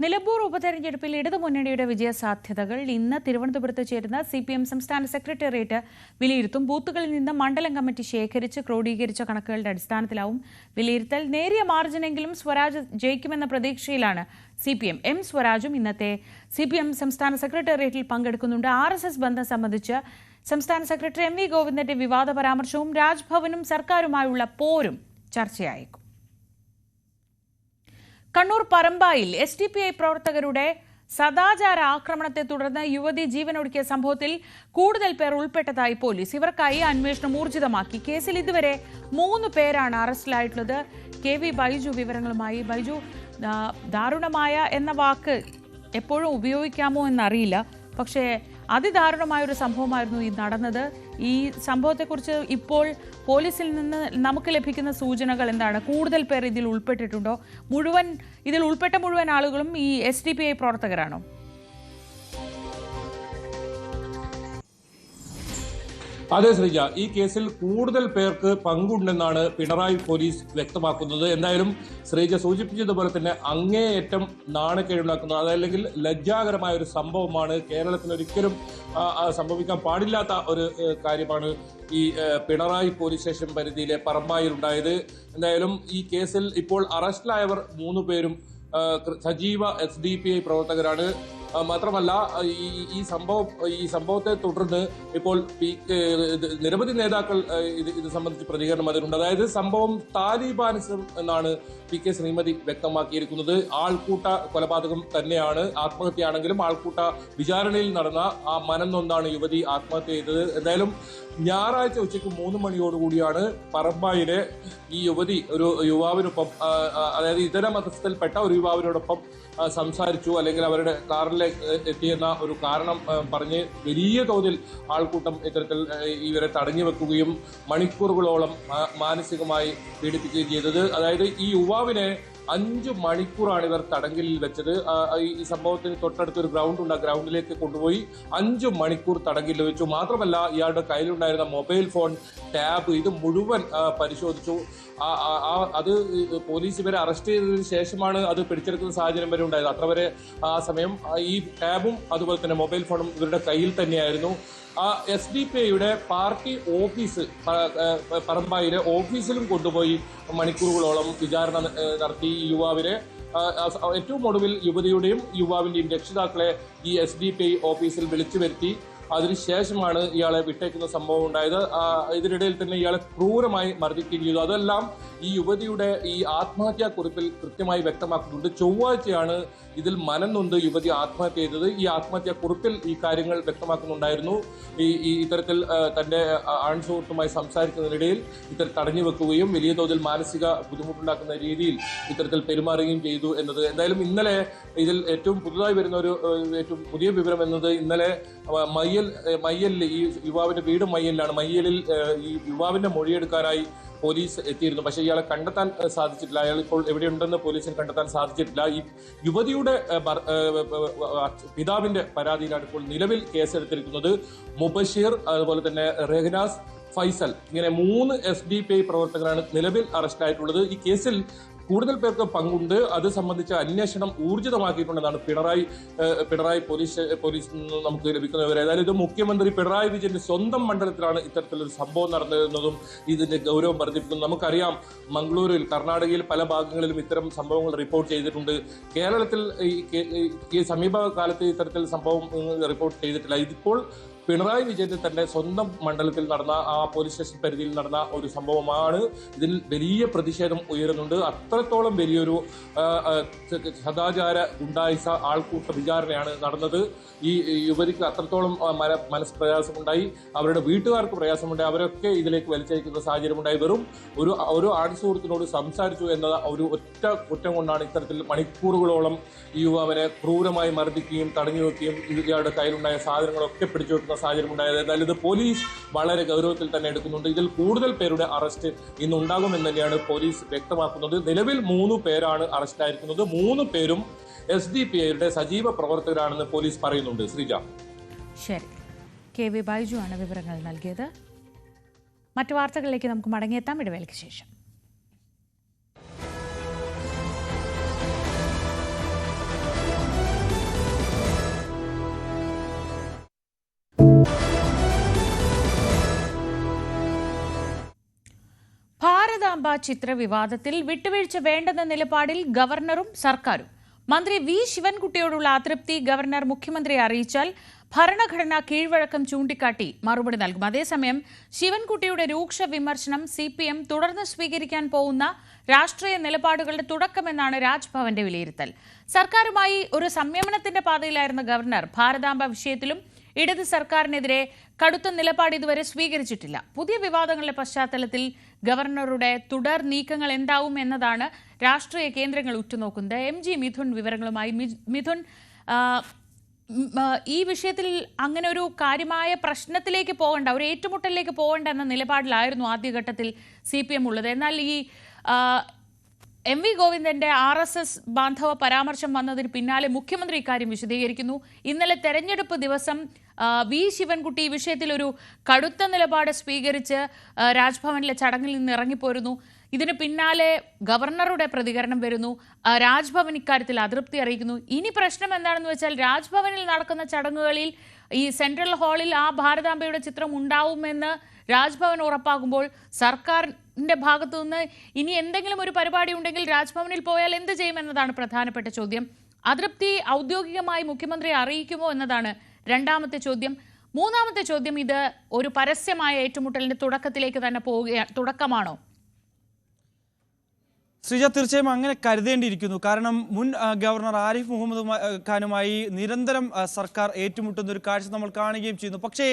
നിലമ്പൂർ ഉപതെരഞ്ഞെടുപ്പിൽ ഇടതുമുന്നണിയുടെ വിജയസാധ്യതകൾ ഇന്ന് തിരുവനന്തപുരത്ത് ചേരുന്ന CPM സംസ്ഥാന സെക്രട്ടേറിയറ്റ് വിലയിരുത്തും. ബൂത്തുകളിൽ നിന്ന് മണ്ഡലം കമ്മിറ്റി ശേഖരിച്ച് ക്രോഡീകരിച്ച കണക്കുകളുടെ അടിസ്ഥാനത്തിലാവും വിലയിരുത്തൽ. നേരിയ മാർജിനെങ്കിലും സ്വരാജ് ജയിക്കുമെന്ന പ്രതീക്ഷയിലാണ് CPM. M സ്വരാജും ഇന്നത്തെ CPM സംസ്ഥാന സെക്രട്ടേറിയറ്റിൽ പങ്കെടുക്കുന്നുണ്ട്. RSS ബന്ധം സംബന്ധിച്ച് സംസ്ഥാന സെക്രട്ടറി MV ഗോവിന്ദന്റെ വിവാദ പരാമർശവും രാജ്ഭവനും സർക്കാരുമായുള്ള പോരും ചർച്ചയായേക്കും. കണ്ണൂർ പറമ്പായിൽ SDPI പ്രവർത്തകരുടെ സദാചാര ആക്രമണത്തെ തുടർന്ന് യുവതി ജീവനൊടുക്കിയ സംഭവത്തിൽ കൂടുതൽ പേർ ഉൾപ്പെട്ടതായി പോലീസ്. ഇവർക്കായി അന്വേഷണം ഊർജിതമാക്കി. കേസിൽ ഇതുവരെ 3 പേരാണ് അറസ്റ്റിലായിട്ടുള്ളത്. KV ബൈജു വിവരങ്ങളുമായി. ബൈജു, ദാരുണമായ എന്ന വാക്ക് എപ്പോഴും ഉപയോഗിക്കാമോ എന്നറിയില്ല, പക്ഷേ അതിദാരുണമായൊരു സംഭവമായിരുന്നു ഈ നടന്നത്. ഈ സംഭവത്തെക്കുറിച്ച് ഇപ്പോൾ പോലീസിൽ നിന്ന് നമുക്ക് ലഭിക്കുന്ന സൂചനകൾ എന്താണ്? കൂടുതൽ പേർ ഇതിൽ ഉൾപ്പെട്ടിട്ടുണ്ടോ? ഇതിൽ ഉൾപ്പെട്ട മുഴുവൻ ആളുകളും ഈ SDPI പ്രവർത്തകരാണോ? അതെ ശ്രീജ, ഈ കേസിൽ കൂടുതൽ പേർക്ക് പങ്കുണ്ടെന്നാണ് പിണറായി പോലീസ് വ്യക്തമാക്കുന്നത്. എന്തായാലും ശ്രീജ സൂചിപ്പിച്ചതുപോലെ തന്നെ അങ്ങേയറ്റം നാണക്കേടുണ്ടാക്കുന്ന, അതല്ലെങ്കിൽ ലജ്ജാകരമായ ഒരു സംഭവമാണ്. കേരളത്തിൽ ഒരിക്കലും സംഭവിക്കാൻ പാടില്ലാത്ത ഒരു കാര്യമാണ് ഈ പിണറായി പോലീസ് സ്റ്റേഷൻ പരിധിയിലെ പറമ്പായിൽ ഉണ്ടായത്. എന്തായാലും ഈ കേസിൽ ഇപ്പോൾ അറസ്റ്റിലായവർ 3 പേരും സജീവ SDPI പ്രവർത്തകരാണ്. മാത്രമല്ല ഈ സംഭവത്തെ തുടർന്ന് ഇപ്പോൾ നിരവധി നേതാക്കൾ ഇത് സംബന്ധിച്ച് പ്രതികരണം അതിലുണ്ട്. അതായത് സംഭവം താലിബാനിസം എന്നാണ് PK ശ്രീമതി വ്യക്തമാക്കിയിരിക്കുന്നത്. ആൾക്കൂട്ട കൊലപാതകം തന്നെയാണ്. ആത്മഹത്യയാണെങ്കിലും ആൾക്കൂട്ട വിചാരണയിൽ നടന്ന ആ മനം നൊന്താണ് യുവതി ആത്മഹത്യ ചെയ്തത്. എന്തായാലും ഞായറാഴ്ച ഉച്ചയ്ക്ക് 3 മണിയോടുകൂടിയാണ് പറമ്പായിലെ ഈ യുവതി ഒരു യുവാവിനൊപ്പം, അതായത് ഇതര മതസ്ഥയിൽപ്പെട്ട ഒരു യുവാവിനോടൊപ്പം സംസാരിച്ചു, അല്ലെങ്കിൽ അവരുടെ കാറിലേക്ക് എത്തിയെന്ന ഒരു കാരണം പറഞ്ഞ് വലിയ തോതിൽ ആൾക്കൂട്ടം ഇത്തരത്തിൽ ഇവരെ തടഞ്ഞു വെക്കുകയും മണിക്കൂറുകളോളം മാനസികമായി പീഡിപ്പിക്കുകയും ചെയ്തത്. അതായത് ഈ യുവാവിനെ 5 മണിക്കൂറാണ് ഇവർ തടങ്കലിൽ വെച്ചത്. ഈ സംഭവത്തിന് തൊട്ടടുത്തൊരു ഗ്രൗണ്ട് ഉണ്ട്. ആ ഗ്രൗണ്ടിലേക്ക് കൊണ്ടുപോയി 5 മണിക്കൂർ തടങ്കലിൽ വെച്ചു. മാത്രമല്ല ഇയാളുടെ കയ്യിലുണ്ടായിരുന്ന മൊബൈൽ ഫോൺ, ടാബ്, ഇത് മുഴുവൻ പരിശോധിച്ചു. അത് പോലീസ് ഇവരെ അറസ്റ്റ് ചെയ്തതിനു ശേഷമാണ് അത് പിടിച്ചെടുക്കുന്ന സാഹചര്യം വരെ ഉണ്ടായത്. അത്ര വരെ ആ സമയം ഈ ടാബും അതുപോലെ തന്നെ മൊബൈൽ ഫോണും ഇവരുടെ കയ്യിൽ തന്നെയായിരുന്നു. SDPIയുടെ പാർട്ടി ഓഫീസ് പറമ്പായിലെ ഓഫീസിലും കൊണ്ടുപോയി മണിക്കൂറുകളോളം വിചാരണ നടത്തി യുവാവിനെ. ഏറ്റവും ഒടുവിൽ യുവതിയുടെയും യുവാവിന്റെയും രക്ഷിതാക്കളെ ഈ SDPI ഓഫീസിൽ വിളിച്ചു വരുത്തി. അതിനുശേഷമാണ് ഇയാളെ വിട്ടേക്കുന്ന സംഭവം ഉണ്ടായത്. ഇതിനിടയിൽ തന്നെ ഇയാളെ ക്രൂരമായി മർദ്ദിക്കുകയും ചെയ്തു. അതെല്ലാം ഈ യുവതിയുടെ ഈ ആത്മഹത്യാ കുറിപ്പിൽ കൃത്യമായി വ്യക്തമാക്കുന്നുണ്ട്. ചൊവ്വാഴ്ചയാണ് ഇതിൽ മനം നൊന്ത് യുവതി ആത്മഹത്യ ചെയ്തത്. ഈ ആത്മഹത്യാ കുറിപ്പിൽ ഈ കാര്യങ്ങൾ വ്യക്തമാക്കുന്നുണ്ടായിരുന്നു. ഈ ഇത്തരത്തിൽ തന്റെ ആൺസുഹൃത്തുമായി സംസാരിക്കുന്നതിനിടയിൽ ഇത്തരം തടഞ്ഞു വെക്കുകയും വലിയ തോതിൽ മാനസിക ബുദ്ധിമുട്ടുണ്ടാക്കുന്ന രീതിയിൽ ഇത്തരത്തിൽ പെരുമാറുകയും ചെയ്തു എന്നത്. എന്തായാലും ഇന്നലെ ഇതിൽ ഏറ്റവും പുതുതായി വരുന്ന ഏറ്റവും പുതിയ വിവരം എന്നത് ഇന്നലെ മയ്യലിൽ, ഈ യുവാവിന്റെ വീട് മയ്യലിലാണ്. മയ്യലിൽ ഈ യുവാവിന്റെ മൊഴിയെടുക്കാനായി പോലീസ് എത്തിയിരുന്നു. പക്ഷേ ഇയാളെ കണ്ടെത്താൻ സാധിച്ചിട്ടില്ല. അയാൾ ഇപ്പോൾ എവിടെയുണ്ടെന്ന് പോലീസിന് കണ്ടെത്താൻ സാധിച്ചിട്ടില്ല. ഈ യുവതിയുടെ പിതാവിന്റെ പരാതിയിലാണ് ഇപ്പോൾ നിലവിൽ കേസെടുത്തിരിക്കുന്നത്. മുബഷീർ, അതുപോലെ തന്നെ റെഹ്നാസ്, ഫൈസൽ, ഇങ്ങനെ 3 SDPI പ്രവർത്തകരാണ് നിലവിൽ അറസ്റ്റായിട്ടുള്ളത്. ഈ കേസിൽ കൂടുതൽ പേർക്ക് പങ്കുണ്ട്. അത് സംബന്ധിച്ച അന്വേഷണം ഊർജിതമാക്കിയിട്ടുണ്ടെന്നാണ് പിണറായി പോലീസിൽ നിന്ന് നമുക്ക് ലഭിക്കുന്ന വിവരം. ഏതായാലും ഇത് മുഖ്യമന്ത്രി പിണറായി വിജയന്റെ സ്വന്തം മണ്ഡലത്തിലാണ് ഇത്തരത്തിലൊരു സംഭവം നടന്നതെന്നതും ഇതിന്റെ ഗൗരവം വർദ്ധിപ്പിക്കുന്നു. നമുക്കറിയാം, മംഗളൂരിൽ, കർണാടകയിൽ പല ഭാഗങ്ങളിലും ഇത്തരം സംഭവങ്ങൾ റിപ്പോർട്ട് ചെയ്തിട്ടുണ്ട്. കേരളത്തിൽ ഈ സമീപകാലത്ത് ഇത്തരത്തിൽ സംഭവം റിപ്പോർട്ട് ചെയ്തിട്ടില്ല. ഇതിപ്പോൾ പിണറായി വിജയന്റെ തന്നെ സ്വന്തം മണ്ഡലത്തിൽ നടന്ന ആ പോലീസ് സ്റ്റേഷൻ പരിധിയിൽ നടന്ന ഒരു സംഭവമാണ്. ഇതിൽ വലിയ പ്രതിഷേധം ഉയരുന്നുണ്ട്. അത്രത്തോളം വലിയൊരു സദാചാര ഗുണ്ടായിസ ആൾക്കൂട്ട വിചാരണയാണ് നടന്നത്. ഈ യുവതിക്ക് അത്രത്തോളം മനസ്പ്രയാസമുണ്ടായി, അവരുടെ വീട്ടുകാർക്ക് പ്രയാസമുണ്ടായി, അവരൊക്കെ ഇതിലേക്ക് വലിച്ചയക്കുന്ന സാഹചര്യമുണ്ടായി. വെറും ഒരു ആൺസുഹൃത്തിനോട് സംസാരിച്ചു എന്ന ഒരു ഒറ്റ കുറ്റം കൊണ്ടാണ് ഇത്തരത്തിൽ മണിക്കൂറുകളോളം ഈ യുവാവിനെ ക്രൂരമായി മർദ്ദിക്കുകയും തടഞ്ഞു വെക്കുകയും ഇയാളുടെ കയ്യിലുണ്ടായ സാധനങ്ങളൊക്കെ പിടിച്ചു വെക്കുന്ന സാഹചര്യം ഉണ്ടായത്. എന്നാൽ ഇത് പോലീസ് വളരെ ഗൗരവത്തിൽ തന്നെ എടുക്കുന്നുണ്ട്. ഇതിൽ കൂടുതൽ പേരുടെ അറസ്റ്റ് ഇന്ന് ഉണ്ടാകുമെന്ന് തന്നെയാണ് പോലീസ് വ്യക്തമാക്കുന്നത്. നിലവിൽ 3 പേരാണ് അറസ്റ്റായിരിക്കുന്നത്. 3 പേരും SDPIയുടെ സജീവ പ്രവർത്തകരാണെന്ന് പോലീസ് പറയുന്നുണ്ട്. ശ്രീജ. ശരി, KV ബൈജു ആണ് വിവരങ്ങൾ നൽകിയത്. മറ്റു വാർത്തകളിലേക്ക് നമുക്ക് മടങ്ങിയെത്താം ഇടവേളയ്ക്ക് ശേഷം. ഭാരതാംബ ചിത്ര വിവാദത്തിൽ വിട്ടുവീഴ്ച വേണ്ടെന്ന നിലപാടിൽ ഗവർണറും സർക്കാരും. മന്ത്രി V ശിവൻകുട്ടിയോടുള്ള അതൃപ്തി ഗവർണർ മുഖ്യമന്ത്രിയെ അറിയിച്ചാൽ ഭരണഘടനാ കീഴ്വഴക്കം ചൂണ്ടിക്കാട്ടി മറുപടി നൽകും. അതേസമയം ശിവൻകുട്ടിയുടെ രൂക്ഷ വിമർശനം CPM തുടർന്ന് സ്വീകരിക്കാൻ പോകുന്ന രാഷ്ട്രീയ നിലപാടുകളുടെ തുടക്കമെന്നാണ് രാജ്ഭവന്റെ വിലയിരുത്തൽ. സർക്കാരുമായി ഒരു സംയമനത്തിന്റെ പാതയിലായിരുന്ന ഗവർണർ ഭാരതാംബ വിഷയത്തിലും ഇടത് സർക്കാരിനെതിരെ കടുത്ത നിലപാട് ഇതുവരെ സ്വീകരിച്ചിട്ടില്ല. പുതിയ വിവാദങ്ങളുടെ പശ്ചാത്തലത്തിൽ ഗവർണറുടെ തുടർ നീക്കങ്ങൾ എന്താവും എന്നതാണ് രാഷ്ട്രീയ കേന്ദ്രങ്ങൾ ഉറ്റുനോക്കുന്നത്. MG മിഥുൻ വിവരങ്ങളുമായി. മിഥുൻ, ഈ വിഷയത്തിൽ അങ്ങനെ ഒരു കാര്യമായ പ്രശ്നത്തിലേക്ക് പോകേണ്ട, ഒരു ഏറ്റുമുട്ടലിലേക്ക് പോകേണ്ട എന്ന നിലപാടിലായിരുന്നു ആദ്യഘട്ടത്തിൽ CPM ഉള്ളത്. എന്നാൽ ഈ MV ഗോവിന്ദന്റെ RSS ബാന്ധവ പരാമർശം വന്നതിന് പിന്നാലെ മുഖ്യമന്ത്രി ഇക്കാര്യം വിശദീകരിക്കുന്നു. ഇന്നലെ തെരഞ്ഞെടുപ്പ് ദിവസം V ശിവൻകുട്ടി ഈ വിഷയത്തിൽ ഒരു കടുത്ത നിലപാട് സ്വീകരിച്ച് രാജ്ഭവനിലെ ചടങ്ങിൽ നിന്ന് ഇറങ്ങിപ്പോരുന്നു. ഇതിന് പിന്നാലെ ഗവർണറുടെ പ്രതികരണം വരുന്നു. രാജ്ഭവൻ ഇക്കാര്യത്തിൽ അതൃപ്തി അറിയിക്കുന്നു. ഇനി പ്രശ്നം എന്താണെന്ന് വെച്ചാൽ രാജ്ഭവനിൽ നടക്കുന്ന ചടങ്ങുകളിൽ ഈ സെൻട്രൽ ഹാളിൽ ആ ഭാരതാംബയുടെ ചിത്രം ഉണ്ടാവുമെന്ന് രാജ്ഭവൻ ഉറപ്പാകുമ്പോൾ സർക്കാരിന്റെ ഭാഗത്തു നിന്ന് ഇനി എന്തെങ്കിലും ഒരു പരിപാടി ഉണ്ടെങ്കിൽ രാജ്ഭവനിൽ പോയാൽ എന്ത് ചെയ്യുമെന്നതാണ് പ്രധാനപ്പെട്ട ചോദ്യം. അതൃപ്തി ഔദ്യോഗികമായി മുഖ്യമന്ത്രിയെ അറിയിക്കുമോ എന്നതാണ് രണ്ടാമത്തെ ചോദ്യം. മൂന്നാമത്തെ ചോദ്യം, ഇത് ഒരു പരസ്യമായ ഏറ്റുമുട്ടലിന്റെ തുടക്കത്തിലേക്ക് തന്നെ തുടക്കമാണോ? ശ്രീജ, തീർച്ചയായും അങ്ങനെ കരുതേണ്ടിയിരിക്കുന്നു. കാരണം മുൻ ഗവർണർ ആരിഫ് മുഹമ്മദ് ഖാനുമായി നിരന്തരം സർക്കാർ ഏറ്റുമുട്ടുന്ന ഒരു കാഴ്ച നമ്മൾ കാണുകയും ചെയ്യുന്നു. പക്ഷേ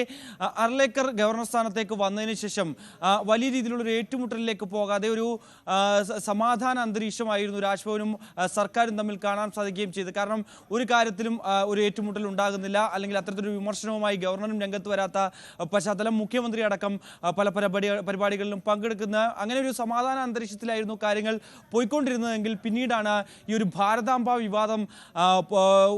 അർലേക്കർ ഗവർണർ സ്ഥാനത്തേക്ക് വന്നതിന് ശേഷം വലിയ രീതിയിലുള്ളൊരു ഏറ്റുമുട്ടലിലേക്ക് പോകാതെ ഒരു സമാധാന അന്തരീക്ഷമായിരുന്നു രാജ്ഭവനും സർക്കാരും തമ്മിൽ കാണാൻ സാധിക്കുകയും ചെയ്തു. കാരണം ഒരു കാര്യത്തിലും ഒരു ഏറ്റുമുട്ടൽ ഉണ്ടാകുന്നില്ല, അല്ലെങ്കിൽ അത്തരത്തിലൊരു വിമർശനവുമായി ഗവർണറും രംഗത്ത് വരാത്ത പശ്ചാത്തലം, മുഖ്യമന്ത്രി അടക്കം പല പരിപാടികളിലും പങ്കെടുക്കുന്ന അങ്ങനെ ഒരു സമാധാന അന്തരീക്ഷത്തിലായിരുന്നു കാര്യങ്ങൾ പോയിക്കൊണ്ടിരുന്നതെങ്കിൽ പിന്നീടാണ് ഈ ഒരു ഭാരതാംബ വിവാദം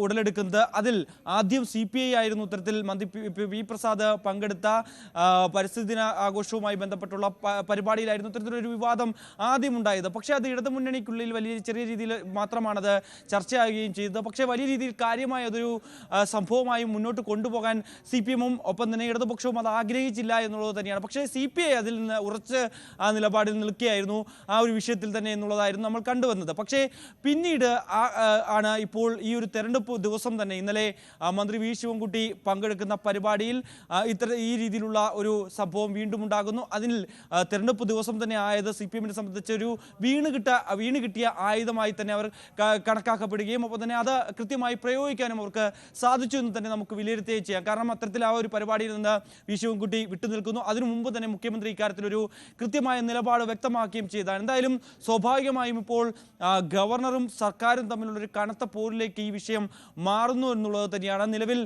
ഉടലെടുക്കുന്നത്. അതിൽ ആദ്യം CPI ആയിരുന്നു ഇത്തരത്തിൽ മന്ത്രി P പ്രസാദ് പങ്കെടുത്ത പരിസ്ഥിതി ദിന ആഘോഷവുമായി ബന്ധപ്പെട്ടുള്ള പരിപാടിയിലായിരുന്നു ഇത്തരത്തിലൊരു വിവാദം ആദ്യം ഉണ്ടായത്. പക്ഷേ അത് ഇടതുമുന്നണിക്കുള്ളിൽ ചെറിയ രീതിയിൽ മാത്രമാണത് ചർച്ചയാകുകയും ചെയ്തത്. പക്ഷേ വലിയ രീതിയിൽ കാര്യമായ അതൊരു സംഭവമായി മുന്നോട്ട് കൊണ്ടുപോകാൻ CPM-ഉം ഒപ്പം തന്നെ ഇടതുപക്ഷവും അത് ആഗ്രഹിച്ചില്ല എന്നുള്ളത് തന്നെയാണ്. പക്ഷേ CPI അതിൽ നിന്ന് ഉറച്ച് ആ നിലപാടിൽ നിൽക്കുകയായിരുന്നു. ആ ഒരു വിഷയത്തിൽ തന്നെ എന്നുള്ളതായിരുന്നു നമ്മൾ കണ്ടുവന്നത്. പക്ഷേ പിന്നീട് ആണ് ഇപ്പോൾ ഈ ഒരു തെരഞ്ഞെടുപ്പ് ദിവസം തന്നെ ഇന്നലെ മന്ത്രി V ശിവൻകുട്ടി പങ്കെടുക്കുന്ന പരിപാടിയിൽ ഈ രീതിയിലുള്ള ഒരു സംഭവം വീണ്ടും ഉണ്ടാകുന്നു. അതിൽ തെരഞ്ഞെടുപ്പ് ദിവസം തന്നെ ആയത് CPM-നെ സംബന്ധിച്ചൊരു വീണ് കിട്ടിയ ആയുധമായി തന്നെ അവർ കണക്കാക്കപ്പെടുകയും ഒപ്പം തന്നെ അത് കൃത്യമായി പ്രയോഗിക്കാനും അവർക്ക് സാധിച്ചു എന്ന് തന്നെ നമുക്ക് വിലയിരുത്തുകയും ചെയ്യാം. കാരണം അത്തരത്തിൽ ആ ഒരു പരിപാടിയിൽ നിന്ന് V ശിവൻകുട്ടി വിട്ടുനിൽക്കുന്നു. അതിനു മുമ്പ് തന്നെ മുഖ്യമന്ത്രി ഇക്കാര്യത്തിലൊരു കൃത്യമായ നിലപാട് വ്യക്തമാക്കുകയും ചെയ്തതാണ്. എന്തായാലും സ്വാഭാവികമായും ഇപ്പോൾ ഗവർണറും സർക്കാരും തമ്മിലുള്ളൊരു കനത്ത പോരിലേക്ക് ഈ വിഷയം മാറുന്നു എന്നുള്ളത് തന്നെയാണ്. നിലവിൽ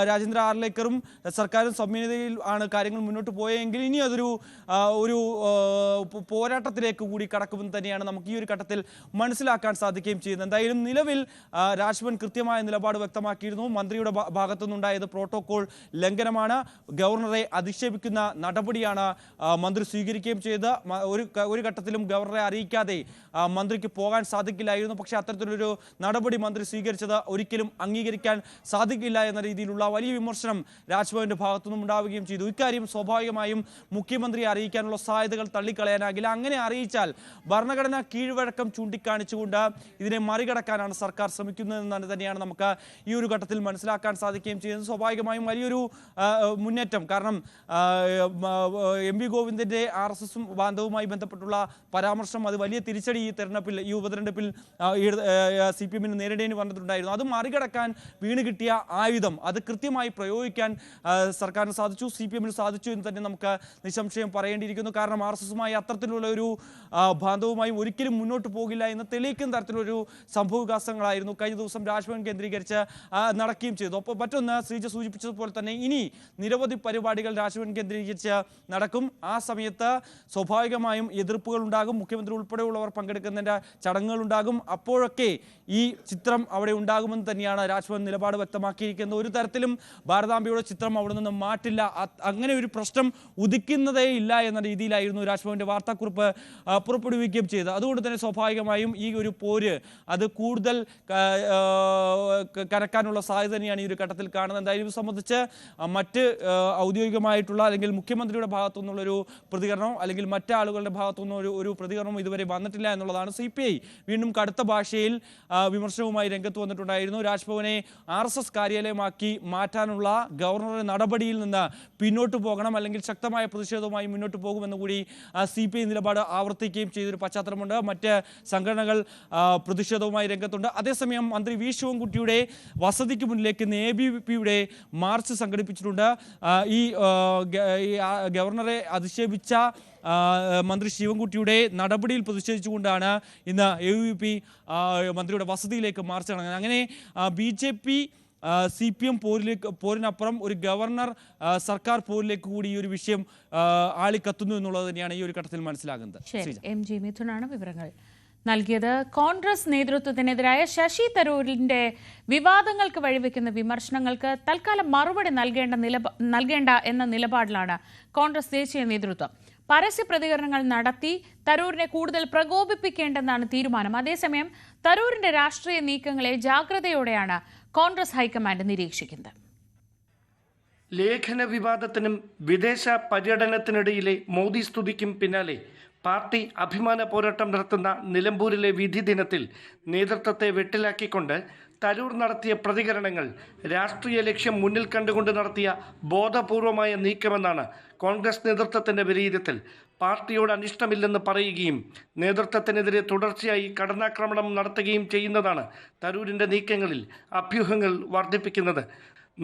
രാജേന്ദ്ര ആർലേക്കറും സർക്കാരും സംയുക്തയിൽ ആണ് കാര്യങ്ങൾ മുന്നോട്ട് പോയെങ്കിൽ ഇനി അതൊരു പോരാട്ടത്തിലേക്ക് കൂടി കടക്കുമെന്ന് തന്നെയാണ് നമുക്ക് ഈ ഒരു ഘട്ടത്തിൽ മനസ്സിലാക്കാൻ സാധിക്കുകയും ചെയ്യുന്നത്. എന്തായാലും നിലവിൽ രാജ്ഭവൻ കൃത്യമായ നിലപാട് വ്യക്തമാക്കിയിരുന്നു. മന്ത്രിയുടെ ഭാഗത്തുനിന്നുണ്ടായത് പ്രോട്ടോകോൾ ലംഘനമാണ്, ഗവർണറെ അധിക്ഷേപിക്കുന്ന നടപടിയാണ് മന്ത്രി സ്വീകരിക്കുകയും ചെയ്ത് ഒരു ഘട്ടത്തിലും ഗവർണറെ അറിയിക്കാതെ മന്ത്രിക്ക് പോകാൻ സാധിക്കില്ലായിരുന്നു. പക്ഷേ അത്തരത്തിലൊരു നടപടി മന്ത്രി സ്വീകരിച്ചത് ഒരിക്കലും അംഗീകരിക്കാൻ സാധിക്കില്ല എന്ന രീതിയിലുള്ള വലിയ വിമർശനം രാജ്ഭവന്റെ ഭാഗത്തുനിന്നും ഉണ്ടാവുകയും ചെയ്തു. ഇക്കാര്യം സ്വാഭാവികമായും മുഖ്യമന്ത്രിയെ അറിയിക്കാനുള്ള സാധ്യതകൾ തള്ളിക്കളയാനാകില്ല. അങ്ങനെ അറിയിച്ചാൽ ഭരണഘടനാ കീഴ്വഴക്കം ചൂണ്ടിക്കാണിച്ചുകൊണ്ട് ഇതിനെ മറികടക്കാനാണ് സർക്കാർ ശ്രമിക്കുന്നതെന്ന് തന്നെയാണ് നമുക്ക് ഈ ഒരു ഘട്ടത്തിൽ മനസ്സിലാക്കാൻ സാധിക്കുകയും ചെയ്യുന്നത്. സ്വാഭാവികമായും വലിയൊരു മുന്നേറ്റം. കാരണം എം വി ഗോവിന്ദന്റെ RSS ബാന്ധവുമായി ബന്ധപ്പെട്ടുള്ള പരാമർശം അത് വലിയ തിരിച്ചടി ഈ ഉപതെരഞ്ഞെടുപ്പിൽ CPM നേരിടേണ്ടി വന്നിട്ടുണ്ടായിരുന്നു. അത് മറികടക്കാൻ വീണ് കിട്ടിയ ആയുധം അത് കൃത്യമായി പ്രയോഗിക്കാൻ സർക്കാരിന് സാധിച്ചു, CPM സാധിച്ചു എന്ന് തന്നെ നമുക്ക് നിസ്സംശയം പറയേണ്ടിയിരിക്കുന്നു. കാരണം RSSുമായി അത്തരത്തിലുള്ള ഒരു ബാന്ധവുമായി ഒരിക്കലും മുന്നോട്ട് പോകില്ല എന്ന് തെളിയിക്കുന്ന തരത്തിലൊരു സംഭവവികാസങ്ങളായിരുന്നു കഴിഞ്ഞ ദിവസം രാജ്ഭവൻ കേന്ദ്രീകരിച്ച് നടക്കുകയും ചെയ്തു. അപ്പോൾ മറ്റൊന്ന് ശ്രീജ സൂചിപ്പിച്ചതുപോലെ തന്നെ ഇനി നിരവധി പരിപാടികൾ രാജ്ഭവൻ കേന്ദ്രീകരിച്ച് നടക്കും. ആ സമയത്ത് സ്വാഭാവികമായും എതിർപ്പുകൾ ഉണ്ടാകും. മുഖ്യമന്ത്രി ഉൾപ്പെടെയുള്ളവർ പങ്കെടുക്കുന്നതിൻ്റെ ചടങ്ങുകൾ ഉണ്ടാകും. അപ്പോഴൊക്കെ ഈ ചിത്രം അവിടെ ഉണ്ടാകുമെന്ന് തന്നെയാണ് രാജ്ഭവൻ നിലപാട് വ്യക്തമാക്കിയിരിക്കുന്നത്. ഒരു തരത്തിലും ഭാരതാംബയുടെ ചിത്രം അവിടെ നിന്ന് മാറ്റില്ല, അങ്ങനെ ഒരു പ്രശ്നം ഉദിക്കുന്നതേ ഇല്ല എന്ന രീതിയിലായിരുന്നു രാജ്ഭവന്റെ വാർത്താക്കുറിപ്പ് പുറപ്പെടുവിക്കുകയും ചെയ്തത്. അതുകൊണ്ട് തന്നെ സ്വാഭാവികമായും ഈ ഒരു പോര് അത് കൂടുതൽ കനക്കാനുള്ള സാധ്യത തന്നെയാണ് ഈ ഒരു ഘട്ടത്തിൽ കാണുന്നത്. എന്തായാലും ഇത് സംബന്ധിച്ച് മറ്റ് ഔദ്യോഗികമായിട്ടുള്ള അല്ലെങ്കിൽ മുഖ്യമന്ത്രിയുടെ ഭാഗത്തു നിന്നുള്ളൊരു പ്രതികരണം അല്ലെങ്കിൽ മറ്റാളുകളുടെ ഭാഗത്തു നിന്നൊരു ഒരു പ്രതികരണം ഇതുവരെ വന്നിട്ടില്ല എന്നുള്ളതാണ്. CPI വീണ്ടും കടുത്ത ഭാഷയിൽ വിമർശനവുമായി രംഗത്ത് വന്നിട്ടുണ്ടായിരുന്നു. രാജ്ഭവനെ RSS കാര്യാലയമാക്കി മാറ്റാനുള്ള ഗവർണറുടെ നടപടിയിൽ നിന്ന് പിന്നോട്ട് പോകണം, അല്ലെങ്കിൽ ശക്തമായ പ്രതിഷേധവുമായി മുന്നോട്ട് പോകുമെന്ന് കൂടി CPI നിലപാട് ആവർത്തിക്കുകയും ചെയ്തൊരു പശ്ചാത്തലമുണ്ട്. മറ്റ് സംഘടനകൾ പ്രതിഷേധവുമായി രംഗത്തുണ്ട്. അതേസമയം മന്ത്രി വി ശിവൻകുട്ടിയുടെ വസതിക്ക് മുന്നിലേക്ക് ABVPയുടെ മാർച്ച് സംഘടിപ്പിച്ചിട്ടുണ്ട്. ഈ ഗവർണറെ അധിക്ഷേപിച്ച മന്ത്രി ശിവൻകുട്ടിയുടെ നടപടിയിൽ പ്രതിഷേധിച്ചുകൊണ്ടാണ് ഇന്ന് ABVP മന്ത്രിയുടെ വസതിയിലേക്ക് മാർച്ച് നടക്കുന്നത്. അങ്ങനെ BJP CPM പോരിനപ്പുറം ഒരു ഗവർണർ സർക്കാർ പോരിലേക്ക് കൂടി ഈ ഒരു വിഷയം ആളിക്കത്തുന്നു എന്നുള്ളത് തന്നെയാണ് ഈ ഒരു ഘട്ടത്തിൽ മനസ്സിലാകുന്നത്. MG മിഥുനാണ് വിവരങ്ങൾ നൽകിയത്. കോൺഗ്രസ് നേതൃത്വത്തിനെതിരായ ശശി തരൂരിന്റെ വിവാദങ്ങൾക്ക് വഴിവെക്കുന്ന വിമർശനങ്ങൾക്ക് തൽക്കാലം മറുപടി നൽകേണ്ട എന്ന നിലപാടിലാണ് കോൺഗ്രസ് ദേശീയ നേതൃത്വം. പരസ്യ പ്രതികരണങ്ങൾ നടത്തി തരൂരിനെ കൂടുതൽ പ്രകോപിപ്പിക്കേണ്ടെന്നാണ് തീരുമാനം. അതേസമയം തരൂരിന്റെ രാഷ്ട്രീയ നീക്കങ്ങളെ ജാഗ്രതയോടെയാണ് കോൺഗ്രസ് ഹൈക്കമാൻഡ് നിരീക്ഷിക്കുന്നത്. ലേഖന വിവാദത്തിനും വിദേശ പര്യടനത്തിനിടയിലെ മോദി സ്തുതിക്കും പിന്നാലെ പാർട്ടി അഭിമാന പോരാട്ടം നടത്തുന്ന നിലമ്പൂരിലെ വിധി ദിനത്തിൽ നേതൃത്വത്തെ വെട്ടിലാക്കിക്കൊണ്ട് തരൂർ നടത്തിയ പ്രതികരണങ്ങൾ രാഷ്ട്രീയ ലക്ഷ്യം മുന്നിൽ കണ്ടുകൊണ്ട് നടത്തിയ ബോധപൂർവമായ നീക്കമെന്നാണ് കോൺഗ്രസ് നേതൃത്വത്തിൻ്റെ വിലയിരുത്തൽ. പാർട്ടിയോട് അനിഷ്ടമില്ലെന്ന് പറയുകയും നേതൃത്വത്തിനെതിരെ തുടർച്ചയായി കടന്നാക്രമണം നടത്തുകയും ചെയ്യുന്നതാണ് തരൂരിൻ്റെ നീക്കങ്ങളിൽ അഭ്യൂഹങ്ങൾ വർദ്ധിപ്പിക്കുന്നത്.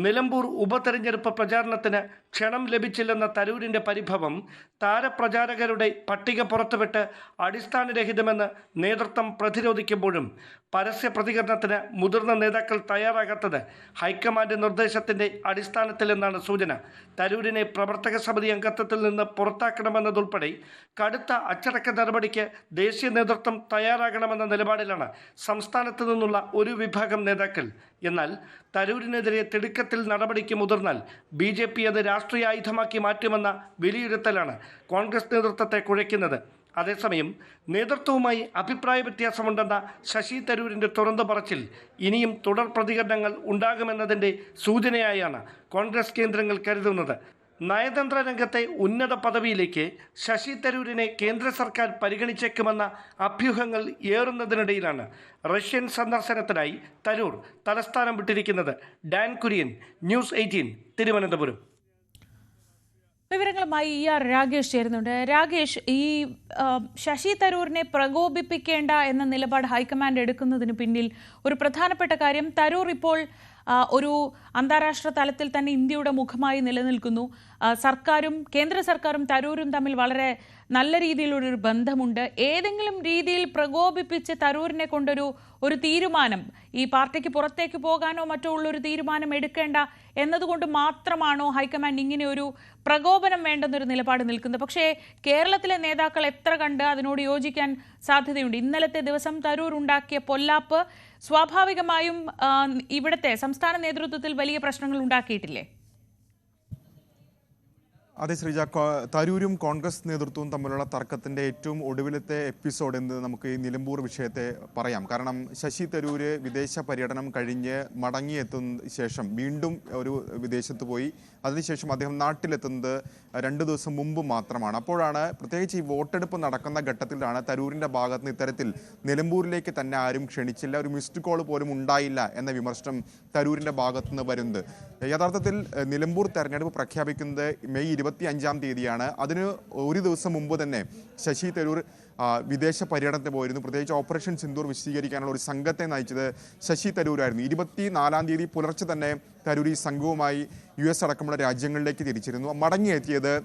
നിലമ്പൂർ ഉപതെരഞ്ഞെടുപ്പ് പ്രചാരണത്തിന് ക്ഷണം ലഭിച്ചില്ലെന്ന തരൂരിൻ്റെ പരിഭവം താരപ്രചാരകരുടെ പട്ടിക പുറത്തുവിട്ട് അടിസ്ഥാനരഹിതമെന്ന് നേതൃത്വം പ്രതിരോധിക്കുമ്പോഴും പരസ്യ പ്രതികരണത്തിന് മുതിർന്ന നേതാക്കൾ തയ്യാറാകാത്തത് ഹൈക്കമാൻഡ് നിർദ്ദേശത്തിൻ്റെ അടിസ്ഥാനത്തിലെന്നാണ് സൂചന. തരൂരിനെ പ്രവർത്തക സമിതി അംഗത്വത്തിൽ നിന്ന് പുറത്താക്കണമെന്നതുൾപ്പെടെ കടുത്ത അച്ചടക്ക നടപടിക്ക് ദേശീയ നേതൃത്വം തയ്യാറാകണമെന്ന നിലപാടിലാണ് സംസ്ഥാനത്ത് നിന്നുള്ള ഒരു വിഭാഗം നേതാക്കൾ. എന്നാൽ തരൂരിനെതിരെ തിടുക്കത്തിൽ നടപടിക്ക് മുതിർന്നാൽ BJP അത് രാഷ്ട്രീയ ആയുധമാക്കി മാറ്റുമെന്ന വിലയിരുത്തലാണ് കോൺഗ്രസ് നേതൃത്വത്തെ കുഴയ്ക്കുന്നത്. അതേസമയം നേതൃത്വവുമായി അഭിപ്രായ വ്യത്യാസമുണ്ടെന്ന ശശി തരൂരിൻ്റെ തുറന്നു പറച്ചിൽ ഇനിയും തുടർ പ്രതികരണങ്ങൾ ഉണ്ടാകുമെന്നതിൻ്റെ സൂചനയായാണ് കോൺഗ്രസ് കേന്ദ്രങ്ങൾ കരുതുന്നത്. നയതന്ത്ര രംഗത്തെ ഉന്നത പദവിയിലേക്ക് ശശി തരൂരിനെ കേന്ദ്ര സർക്കാർ പരിഗണിച്ചേക്കുമെന്ന അഭ്യൂഹങ്ങൾ ഏറുന്നതിനിടയിലാണ് റഷ്യൻ സന്ദർശനത്തിനായി തരൂർ തലസ്ഥാനം വിട്ടിരിക്കുന്നത്. ഡാൻ കുര്യൻ, ന്യൂസ് 18, തിരുവനന്തപുരം. വിവരങ്ങളുമായി രാഗേഷ് ചേരുന്നുണ്ട്. രാഗേഷ്, ഈ ശശി തരൂരിനെ പ്രകോപിപ്പിക്കേണ്ട എന്ന നിലപാട് ഹൈക്കമാൻഡ് എടുക്കുന്നതിന് പിന്നിൽ ഒരു പ്രധാനപ്പെട്ട കാര്യം, തരൂർ ഇപ്പോൾ ഒരു അന്താരാഷ്ട്ര തലത്തിൽ തന്നെ ഇന്ത്യയുടെ മുഖമായി നിലനിൽക്കുന്നു. സർക്കാരും കേന്ദ്ര സർക്കാരും തരൂരും തമ്മിൽ വളരെ നല്ല രീതിയിലൊരു ബന്ധമുണ്ട്. ഏതെങ്കിലും രീതിയിൽ പ്രകോപിപ്പിച്ച് തരൂരിനെ കൊണ്ടൊരു തീരുമാനം, ഈ പാർട്ടിക്ക് പുറത്തേക്ക് പോകാനോ മറ്റോ ഉള്ളൊരു തീരുമാനം എടുക്കേണ്ട എന്നതുകൊണ്ട് മാത്രമാണോ ഹൈക്കമാൻഡ് ഇങ്ങനെ ഒരു പ്രകോപനം വേണ്ടെന്നൊരു നിലപാട് നിൽക്കുന്നത്? പക്ഷേ കേരളത്തിലെ നേതാക്കൾ എത്ര കണ്ട് അതിനോട് യോജിക്കാൻ സാധ്യതയുണ്ട്? ഇന്നലത്തെ ദിവസം തരൂർ ഉണ്ടാക്കിയ പൊല്ലാപ്പ് സ്വാഭാവികമായും ഇവിടുത്തെ സംസ്ഥാന നേതൃത്വത്തിൽ വലിയ പ്രശ്നങ്ങൾ ഉണ്ടാക്കിയിട്ടില്ലേ? അതെ ശ്രീജ, തരൂരും കോൺഗ്രസ് നേതൃത്വവും തമ്മിലുള്ള തർക്കത്തിന്റെ ഏറ്റവും ഒടുവിലത്തെ എപ്പിസോഡ് എന്ന് നമുക്ക് ഈ നിലമ്പൂർ വിഷയത്തെ പറയാം. കാരണം ശശി തരൂര് വിദേശ പര്യടനം കഴിഞ്ഞ് മടങ്ങിയെത്തുന്ന ശേഷം വീണ്ടും ഒരു വിദേശത്ത് പോയി. അതിനുശേഷം അദ്ദേഹം നാട്ടിലെത്തുന്നത് 2 ദിവസം മുമ്പ് മാത്രമാണ്. അപ്പോഴാണ് പ്രത്യേകിച്ച് ഈ വോട്ടെടുപ്പ് നടക്കുന്ന ഘട്ടത്തിലാണ് തരൂരിൻ്റെ ഭാഗത്ത് നിന്ന് ഇത്തരത്തിൽ നിലമ്പൂരിലേക്ക് തന്നെ ആരും ക്ഷണിച്ചില്ല, ഒരു മിസ്ഡ് കോൾ പോലും ഉണ്ടായില്ല എന്ന വിമർശനം തരൂരിൻ്റെ ഭാഗത്തു നിന്ന് വരുന്നത്. യഥാർത്ഥത്തിൽ നിലമ്പൂർ തെരഞ്ഞെടുപ്പ് പ്രഖ്യാപിക്കുന്നത് മെയ് 25-ാം തീയതിയാണ്. അതിന് ഒരു ദിവസം മുമ്പ് തന്നെ ശശി തരൂർ വിദേശ പര്യടനത്തിന് പോയിരുന്നു. പ്രത്യേകിച്ച് ഓപ്പറേഷൻ സിന്ദൂർ വിശദീകരിക്കാനുള്ള ഒരു സംഘത്തെ നയിച്ചത് ശശി തരൂരായിരുന്നു. 24-ാം തീയതി പുലർച്ചെ തന്നെ തരൂർ ഈ സംഘവുമായി US അടക്കമുള്ള രാജ്യങ്ങളിലേക്ക് തിരിച്ചിരുന്നു. മടങ്ങിയെത്തിയത്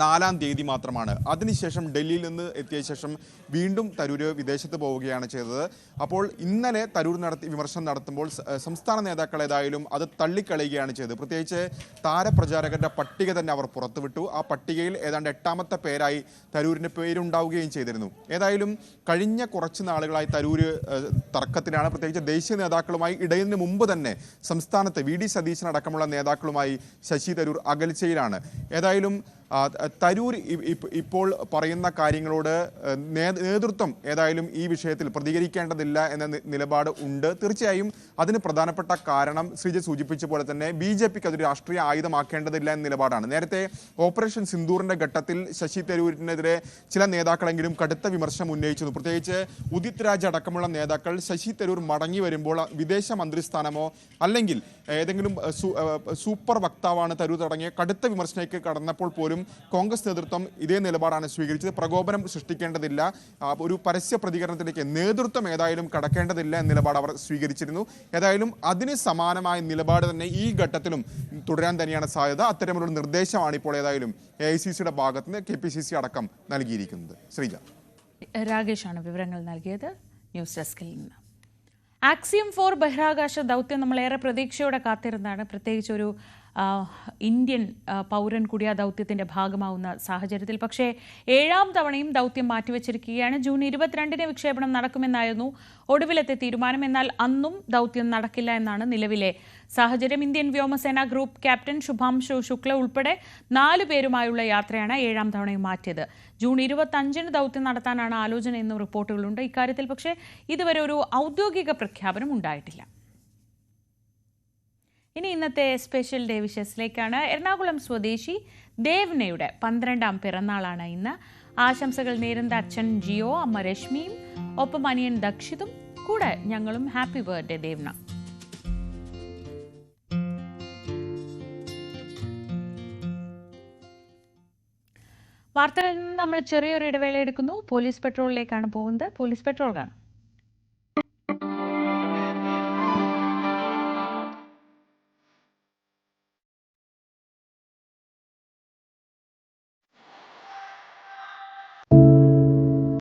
4-ാം തീയതി മാത്രമാണ്. അതിനുശേഷം ഡൽഹിയിൽ നിന്ന് എത്തിയ ശേഷം വീണ്ടും തരൂർ വിദേശത്ത് പോവുകയാണ് ചെയ്തത്. അപ്പോൾ ഇന്നലെ തരൂർ വിമർശനം നടത്തുമ്പോൾ സംസ്ഥാന നേതാക്കൾ ഏതായാലും അത് തള്ളിക്കളയുകയാണ് ചെയ്തത്. പ്രത്യേകിച്ച് താരപ്രചാരകരുടെ പട്ടിക തന്നെ അവർ പുറത്തുവിട്ടു. ആ പട്ടികയിൽ ഏതാണ്ട് 8-ാമത്തെ പേരായി തരൂരിൻ്റെ പേരുണ്ടാവുകയും ചെയ്തിരുന്നു. ഏതായാലും കഴിഞ്ഞ കുറച്ച് നാളുകളായി തരൂർ തർക്കത്തിലാണ്. പ്രത്യേകിച്ച് ദേശീയ നേതാക്കളുമായി ഇടയുന്നതിന് മുമ്പ് തന്നെ സംസ്ഥാനത്ത് VD സതീശൻ അടക്കമുള്ള നേതാക്കളുമായി ശശി തരൂർ അകൽച്ചയിലാണ്. ഏതായാലും തരൂർ ഇപ്പോൾ പറയുന്ന കാര്യങ്ങളോട് നേതൃത്വം ഏതായാലും ഈ വിഷയത്തിൽ പ്രതികരിക്കേണ്ടതില്ല എന്ന നിലപാട് ഉണ്ട്. തീർച്ചയായും അതിന് പ്രധാനപ്പെട്ട കാരണം ശ്രീജ സൂചിപ്പിച്ച പോലെ തന്നെ BJPക്ക് അതൊരു രാഷ്ട്രീയ ആയുധമാക്കേണ്ടതില്ല എന്ന നിലപാടാണ്. നേരത്തെ ഓപ്പറേഷൻ സിന്ദൂറിന്റെ ഘട്ടത്തിൽ ശശി തരൂരിനെതിരെ ചില നേതാക്കളെങ്കിലും കടുത്ത വിമർശനം ഉന്നയിച്ചിരുന്നു. പ്രത്യേകിച്ച് ഉദിത് രാജ് അടക്കമുള്ള നേതാക്കൾ ശശി തരൂർ മടങ്ങി വരുമ്പോൾ വിദേശ മന്ത്രിസ്ഥാനമോ അല്ലെങ്കിൽ ഏതെങ്കിലും സൂപ്പർ വക്താവാണ് തരൂർ തുടങ്ങിയ കടുത്ത വിമർശനയ്ക്ക് കടന്നപ്പോൾ പോലും കോൺഗ്രസ് നേതൃത്വം ഇതേ നിലപാടാണ് സ്വീകരിച്ചത്. പ്രകോപനം സൃഷ്ടിക്കേണ്ടതില്ല, ഒരു പരസ്യ പ്രതികരണത്തിലേക്ക് നേതൃത്വം ഏതായാലും കടക്കേണ്ടതില്ല എന്ന നിലപാട് അവർ സ്വീകരിച്ചിരുന്നു. ഏതായാലും അതിന് സമാനമായ നിലപാട് തന്നെ ഈ ഘട്ടത്തിലും തുടരാൻ തന്നെയാണ് സാധ്യത. അത്തരമൊരു നിർദ്ദേശമാണ് ഇപ്പോൾ ഏതായാലും AICCയുടെ ഭാഗത്ത് നിന്ന് KPCC അടക്കം നൽകിയിരിക്കുന്നത്. ശ്രീജ, രാകേഷാണ് വിവരങ്ങൾ നൽകിയത് ന്യൂസ് ഡെസ്കിൽ നിന്ന്. ആക്സിയം 4 ബഹിരാകാശ ദൗത്യം നമ്മളേറെ പ്രതീക്ഷയോടെ കാത്തിരുന്നതാണ്. പ്രത്യേകിച്ച് ഒരു ഇന്ത്യൻ പൗരൻ കൂടി ആ ദൗത്യത്തിൻ്റെ ഭാഗമാവുന്ന സാഹചര്യത്തിൽ. പക്ഷേ 7-ാം തവണയും ദൗത്യം മാറ്റിവെച്ചിരിക്കുകയാണ്. ജൂൺ 22-ന് വിക്ഷേപണം നടക്കുമെന്നായിരുന്നു ഒടുവിലത്തെ തീരുമാനം. എന്നാൽ അന്നും ദൗത്യം നടക്കില്ല എന്നാണ് നിലവിലെ സാഹചര്യം. ഇന്ത്യൻ വ്യോമസേന ഗ്രൂപ്പ് ക്യാപ്റ്റൻ ശുഭാംശു ശുക്ല ഉൾപ്പെടെ 4 പേരുമായുള്ള യാത്രയാണ് 7-ാം തവണയും മാറ്റിയത്. ജൂൺ 25-ന് ദൗത്യം നടത്താനാണ് ആലോചന എന്നും റിപ്പോർട്ടുകളുണ്ട്. ഇക്കാര്യത്തിൽ പക്ഷേ ഇതുവരെ ഒരു ഔദ്യോഗിക പ്രഖ്യാപനം ഉണ്ടായിട്ടില്ല. ഇനി ഇന്നത്തെ സ്പെഷ്യൽ ഡേ വിഷസിലേക്കാണ്. എറണാകുളം സ്വദേശി ദേവ്നയുടെ 12-ാം പിറന്നാളാണ് ഇന്ന്. ആശംസകൾ നേരുന്ന അച്ഛൻ ജിയോ, അമ്മ രശ്മിയും ഒപ്പം അനിയൻ ദക്ഷിതും കൂടെ ഞങ്ങളും. Happy birthday Devna. വാർത്തകളിൽ നിന്ന് നമ്മൾ ചെറിയൊരു ഇടവേള എടുക്കുന്നു. പോലീസ് പെട്രോളിലേക്കാണ് പോകുന്നത്. പോലീസ് പെട്രോൾ കാണാം.